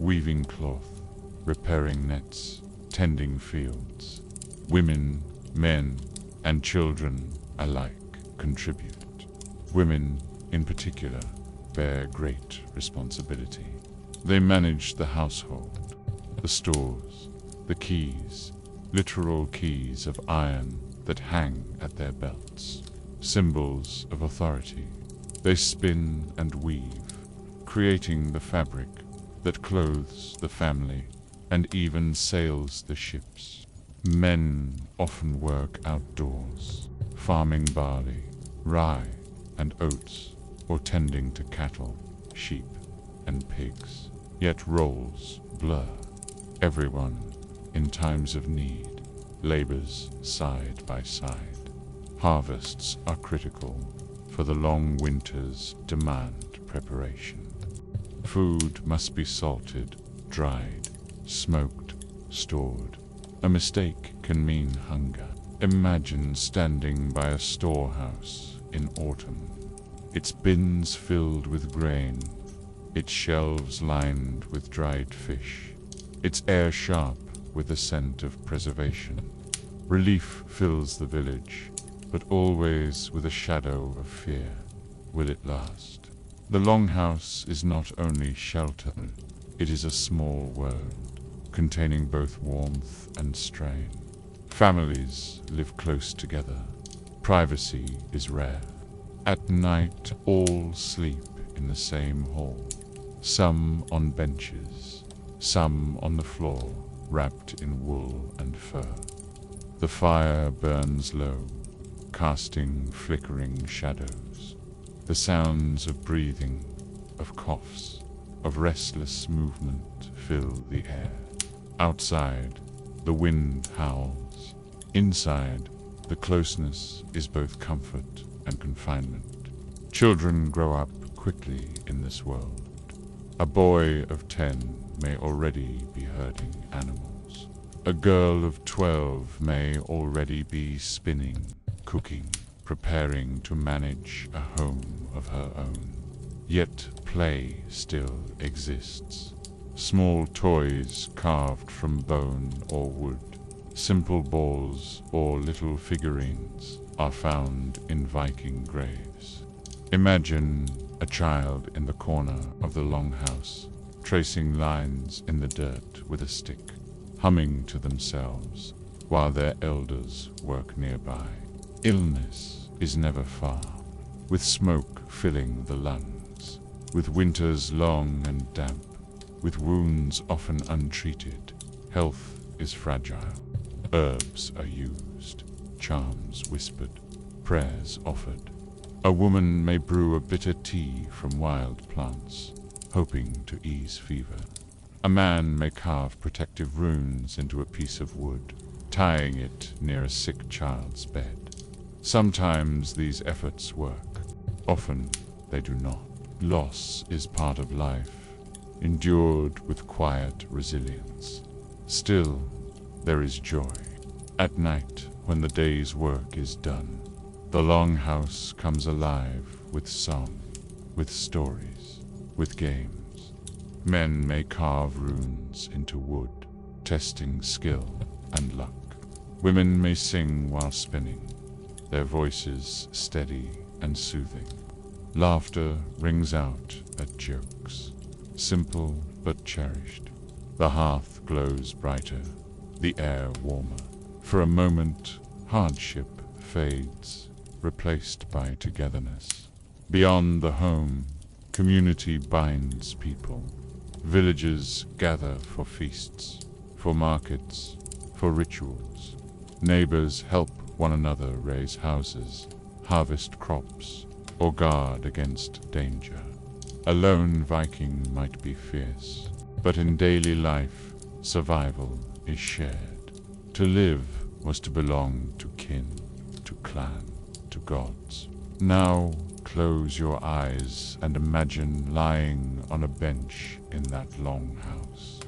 weaving cloth, repairing nets, tending fields. Women, men, and children alike contribute. Women, in particular, bear great responsibility. They manage the household, the stores, the keys, literal keys of iron that hang at their belts, symbols of authority. They spin and weave, creating the fabric that clothes the family and even sails the ships. Men often work outdoors, farming barley, rye, and oats, or tending to cattle, sheep, and pigs. Yet roles blur. Everyone, in times of need, labors side by side. Harvests are critical, for the long winters demand preparation. Food must be salted, dried, smoked, stored. A mistake can mean hunger. Imagine standing by a storehouse in autumn, its bins filled with grain, its shelves lined with dried fish, its air sharp with the scent of preservation. Relief fills the village, but always with a shadow of fear. Will it last? The longhouse is not only shelter, it is a small world, containing both warmth and strain. Families live close together. Privacy is rare. At night, all sleep in the same hall, some on benches, some on the floor, wrapped in wool and fur. The fire burns low, casting flickering shadows. The sounds of breathing, of coughs, of restless movement fill the air. Outside, the wind howls. Inside, the closeness is both comfort and confinement. Children grow up quickly in this world. A boy of 10 may already be herding animals. A girl of 12 may already be spinning, cooking, preparing to manage a home of her own. Yet play still exists. Small toys carved from bone or wood, simple balls or little figurines are found in Viking graves. Imagine a child in the corner of the longhouse, tracing lines in the dirt with a stick, humming to themselves while their elders work nearby. Illness is never far, with smoke filling the lungs, with winters long and damp, with wounds often untreated. Health is fragile. Herbs are used, charms whispered, prayers offered. A woman may brew a bitter tea from wild plants, hoping to ease fever. A man may carve protective runes into a piece of wood, tying it near a sick child's bed. Sometimes these efforts work. Often they do not. Loss is part of life, endured with quiet resilience. Still, there is joy. At night, when the day's work is done, the longhouse comes alive with song, with stories, with games. Men may carve runes into wood, testing skill and luck. Women may sing while spinning, their voices steady and soothing. Laughter rings out at jokes, simple but cherished. The hearth glows brighter, the air warmer. For a moment, hardship fades, replaced by togetherness. Beyond the home, community binds people. Villagers gather for feasts, for markets, for rituals. Neighbors help one another raise houses, harvest crops, or guard against danger. A lone Viking might be fierce, but in daily life, survival is shared. To live was to belong to kin, to clan, to gods. Now close your eyes and imagine lying on a bench in that longhouse.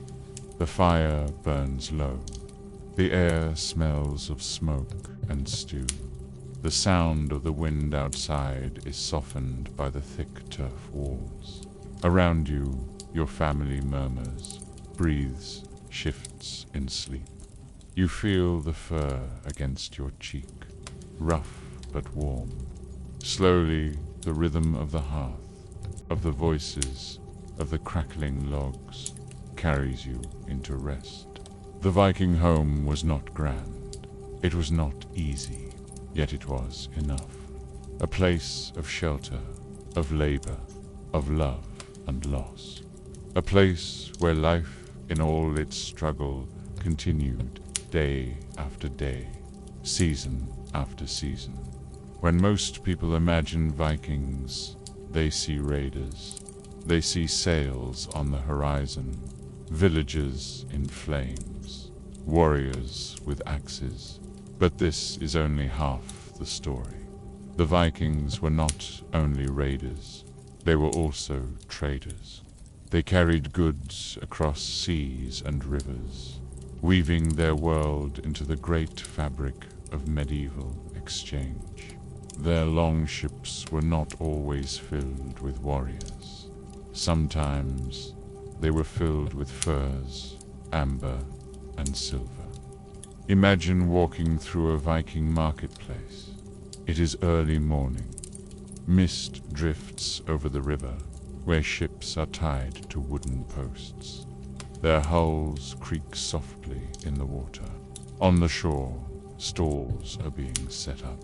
The fire burns low. The air smells of smoke and stew. The sound of the wind outside is softened by the thick turf walls. Around you, your family murmurs, breathes, shifts in sleep. You feel the fur against your cheek, rough but warm. Slowly, the rhythm of the hearth, of the voices, of the crackling logs, carries you into rest. The Viking home was not grand. It was not easy, yet it was enough. A place of shelter, of labor, of love and loss. A place where life in all its struggle continued day after day, season after season. When most people imagine Vikings, they see raiders. They see sails on the horizon, villages in flames, warriors with axes. But this is only half the story. The Vikings were not only raiders, they were also traders. They carried goods across seas and rivers, weaving their world into the great fabric of medieval exchange. Their longships were not always filled with warriors. Sometimes they were filled with furs, amber, and silver. Imagine walking through a Viking marketplace. It is early morning. Mist drifts over the river, where ships are tied to wooden posts. Their hulls creak softly in the water. On the shore, stalls are being set up.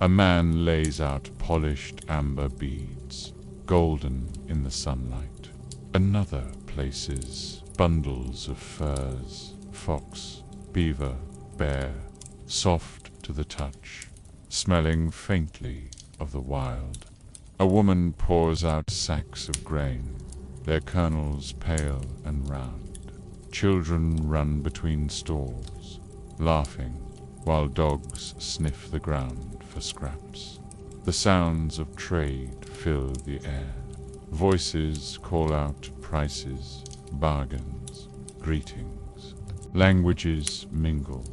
A man lays out polished amber beads, golden in the sunlight. Another places bundles of furs, fox, beaver, bear, soft to the touch, smelling faintly of the wild. A woman pours out sacks of grain, their kernels pale and round. Children run between stalls, laughing, while dogs sniff the ground for scraps. The sounds of trade fill the air. Voices call out prices, bargains, greetings. Languages mingle.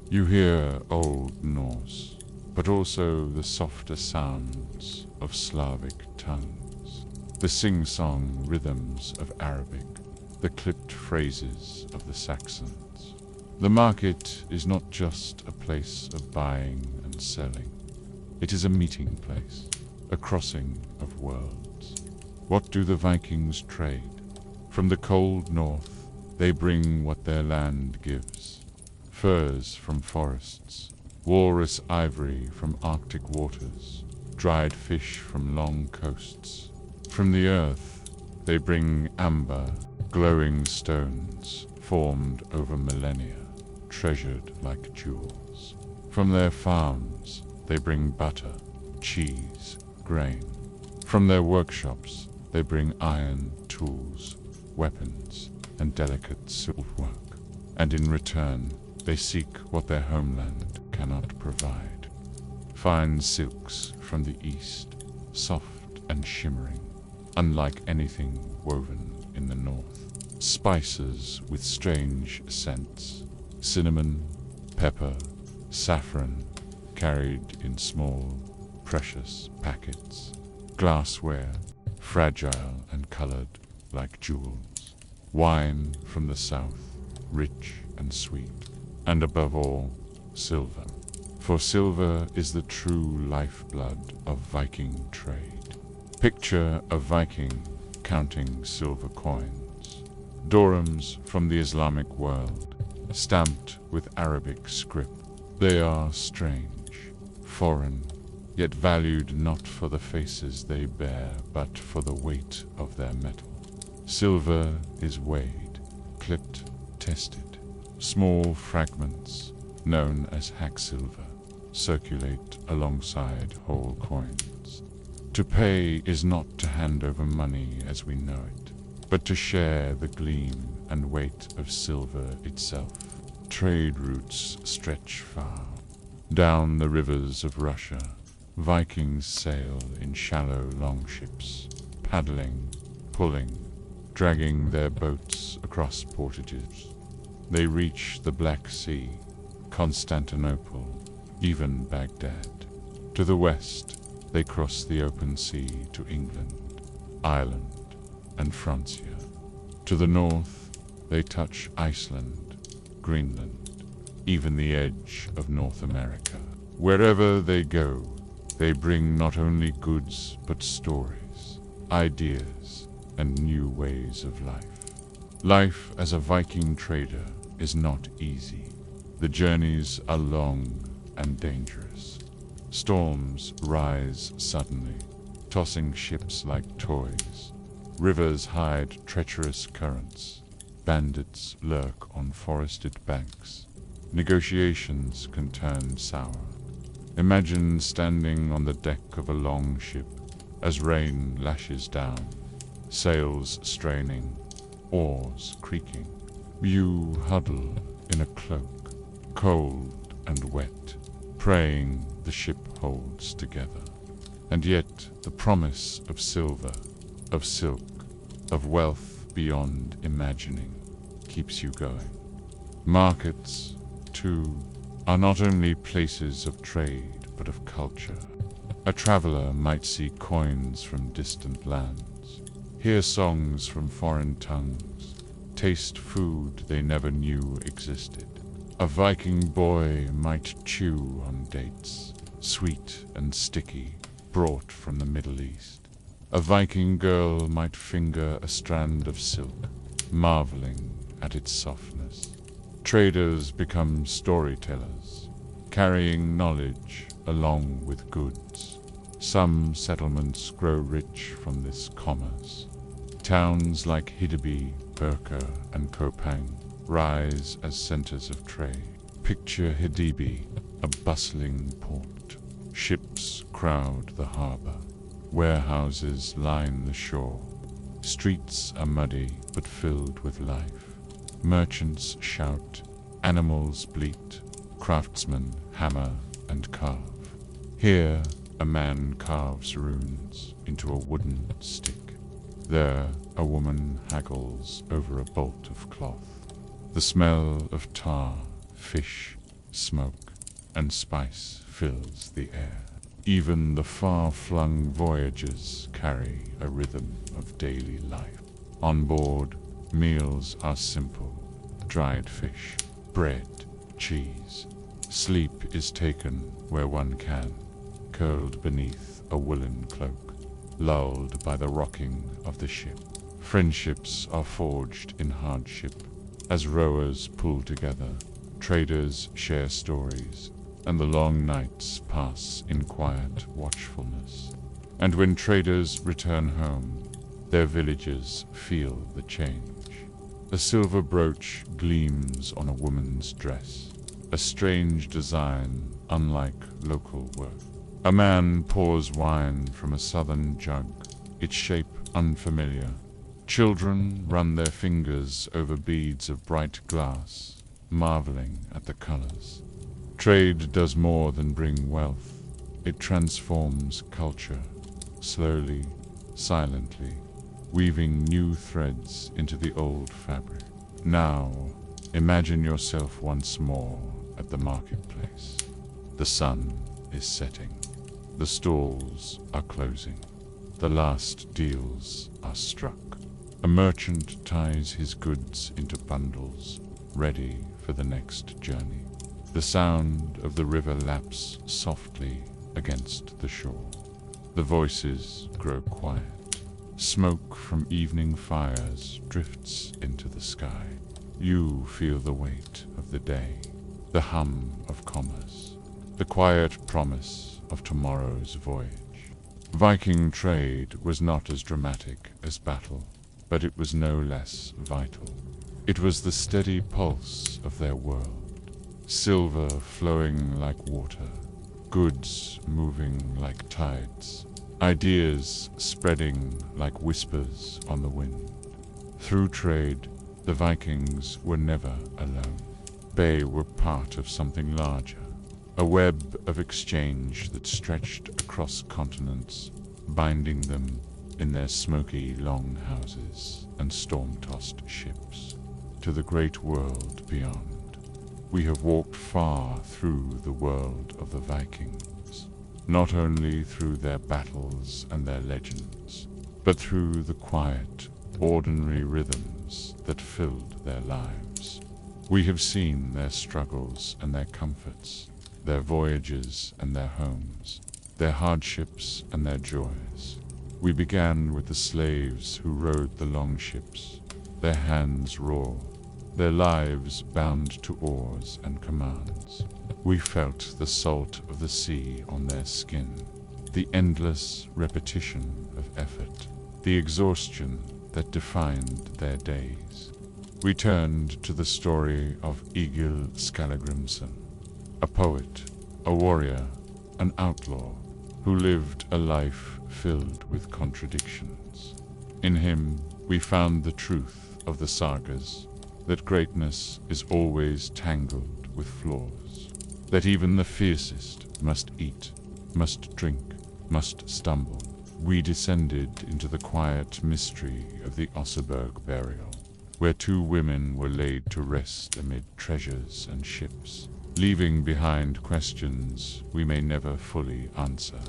You hear Old Norse, but also the softer sounds of Slavic tongues, the sing-song rhythms of Arabic, the clipped phrases of the Saxons. The market is not just a place of buying and selling. It is a meeting place, a crossing of worlds. What do the Vikings trade? From the cold north, they bring what their land gives. Furs from forests, walrus ivory from Arctic waters, dried fish from long coasts. From the earth, they bring amber, glowing stones formed over millennia, treasured like jewels. From their farms, they bring butter, cheese, grain. From their workshops, they bring iron tools, weapons, and delicate silkwork. And in return, they seek what their homeland cannot provide. Fine silks from the east, soft and shimmering, unlike anything woven in the north. Spices with strange scents, cinnamon, pepper, saffron, carried in small, precious packets. Glassware, fragile and colored like jewels. Wine from the south, rich and sweet. And above all, silver. For silver is the true lifeblood of Viking trade. Picture a Viking counting silver coins. Dirhams from the Islamic world, stamped with Arabic script. They are strange, foreign, yet valued not for the faces they bear, but for the weight of their metal. Silver is weighed, clipped, tested. Small fragments, known as hacksilver, circulate alongside whole coins. To pay is not to hand over money as we know it, but to share the gleam and weight of silver itself. Trade routes stretch far. Down the rivers of Russia, Vikings sail in shallow longships, paddling, pulling, dragging their boats across portages. They reach the Black Sea, Constantinople, even Baghdad. To the west, they cross the open sea to England, Ireland, and Francia. To the north, they touch Iceland, Greenland, even the edge of North America. Wherever they go, they bring not only goods but stories, ideas, and new ways of life. Life as a Viking trader is not easy. The journeys are long and dangerous. Storms rise suddenly, tossing ships like toys. Rivers hide treacherous currents. Bandits lurk on forested banks. Negotiations can turn sour. Imagine standing on the deck of a long ship as rain lashes down, sails straining, oars creaking. You huddle in a cloak, cold and wet, praying the ship holds together. And yet the promise of silver, of silk, of wealth beyond imagining keeps you going. Markets, too, are not only places of trade but of culture. A traveler might see coins from distant lands, hear songs from foreign tongues, taste food they never knew existed. A Viking boy might chew on dates, sweet and sticky, brought from the Middle East. A Viking girl might finger a strand of silk, marveling at its softness. Traders become storytellers, carrying knowledge along with goods. Some settlements grow rich from this commerce. Towns like Hiddeby, Birka, and Kopang rise as centers of trade. Picture Hiddeby, a bustling port. Ships crowd the harbor. Warehouses line the shore. Streets are muddy but filled with life. Merchants shout, animals bleat, craftsmen hammer and carve. Here a man carves runes into a wooden stick. There a woman haggles over a bolt of cloth. The smell of tar, fish, smoke, and spice fills the air. Even the far-flung voyagers carry a rhythm of daily life. On board, meals are simple: dried fish, bread, cheese. Sleep is taken where one can, curled beneath a woolen cloak, lulled by the rocking of the ship. Friendships are forged in hardship. As rowers pull together, traders share stories, and the long nights pass in quiet watchfulness. And when traders return home, their villages feel the change. A silver brooch gleams on a woman's dress, a strange design unlike local work. A man pours wine from a southern jug, its shape unfamiliar. Children run their fingers over beads of bright glass, marveling at the colors. Trade does more than bring wealth. It transforms culture, slowly, silently, weaving new threads into the old fabric. Now, imagine yourself once more at the marketplace. The sun is setting. The stalls are closing. The last deals are struck. A merchant ties his goods into bundles, ready for the next journey. The sound of the river laps softly against the shore. The voices grow quiet. Smoke from evening fires drifts into the sky. You feel the weight of the day, the hum of commerce, the quiet promise of tomorrow's voyage. Viking trade was not as dramatic as battle, but it was no less vital. It was the steady pulse of their world, silver flowing like water, goods moving like tides, ideas spreading like whispers on the wind. Through trade, the Vikings were never alone. They were part of something larger, a web of exchange that stretched across continents, binding them in their smoky longhouses and storm-tossed ships to the great world beyond. We have walked far through the world of the Vikings, not only through their battles and their legends, but through the quiet, ordinary rhythms that filled their lives. We have seen their struggles and their comforts, their voyages and their homes, their hardships and their joys. We began with the slaves who rowed the longships, their hands raw, their lives bound to oars and commands. We felt the salt of the sea on their skin, the endless repetition of effort, the exhaustion that defined their days. We turned to the story of Egil Skallagrimsson, a poet, a warrior, an outlaw, who lived a life filled with contradictions. In him we found the truth of the sagas, that greatness is always tangled with flaws, that even the fiercest must eat, must drink, must stumble. We descended into the quiet mystery of the Oseberg burial, where two women were laid to rest amid treasures and ships, leaving behind questions we may never fully answer.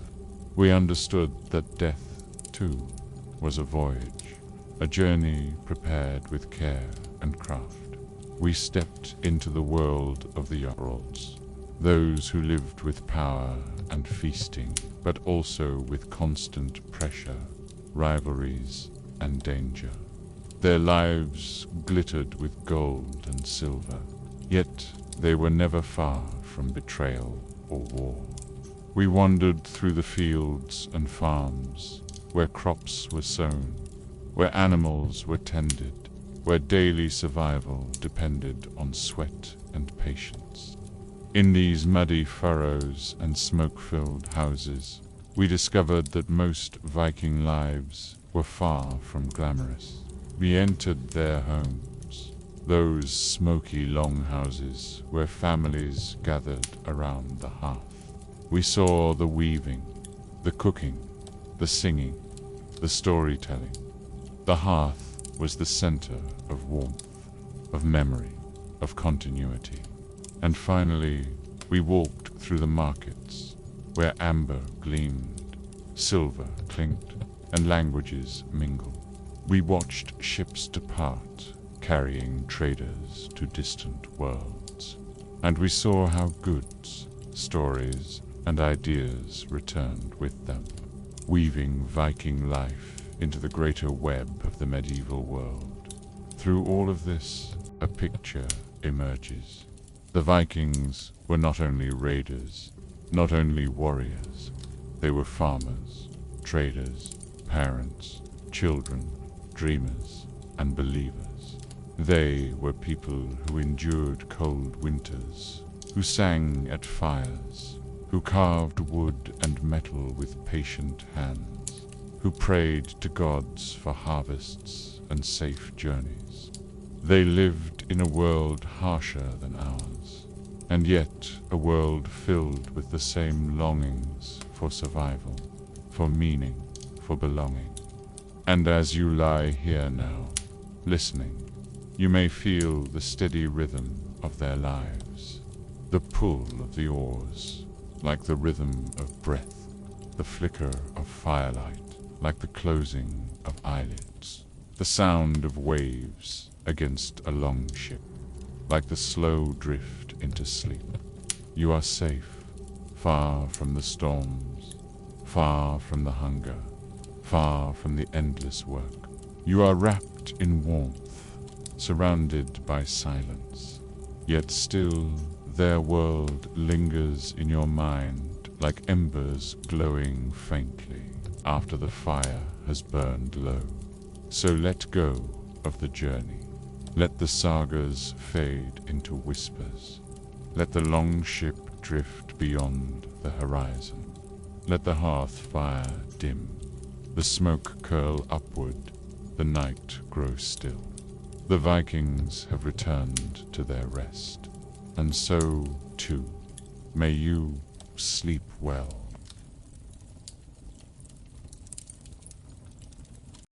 We understood that death, too, was a voyage, a journey prepared with care and craft. We stepped into the world of the Jarls, those who lived with power and feasting, but also with constant pressure, rivalries, and danger. Their lives glittered with gold and silver, yet they were never far from betrayal or war. We wandered through the fields and farms, where crops were sown, where animals were tended, where daily survival depended on sweat and patience. In these muddy furrows and smoke-filled houses, we discovered that most Viking lives were far from glamorous. We entered their homes, those smoky longhouses where families gathered around the hearth. We saw the weaving, the cooking, the singing, the storytelling. The hearth was the center of warmth, of memory, of continuity. And finally, we walked through the markets, where amber gleamed, silver clinked, and languages mingled. We watched ships depart, carrying traders to distant worlds. And we saw how goods, stories, and ideas returned with them, weaving Viking life into the greater web of the medieval world. Through all of this, a picture emerges. The Vikings were not only raiders, not only warriors, they were farmers, traders, parents, children, dreamers, and believers. They were people who endured cold winters, who sang at fires, who carved wood and metal with patient hands, who prayed to gods for harvests and safe journeys. They lived in a world harsher than ours, and yet a world filled with the same longings for survival, for meaning, for belonging. And as you lie here now, listening, you may feel the steady rhythm of their lives, the pull of the oars, like the rhythm of breath, the flicker of firelight, like the closing of eyelids, the sound of waves against a longship, like the slow drift into sleep. You are safe, far from the storms, far from the hunger, far from the endless work. You are wrapped in warmth, surrounded by silence, yet still their world lingers in your mind like embers glowing faintly after the fire has burned low. So let go of the journey. Let the sagas fade into whispers. Let the long ship drift beyond the horizon. Let the hearth fire dim, the smoke curl upward, the night grow still. The Vikings have returned to their rest, and so, too, may you sleep well.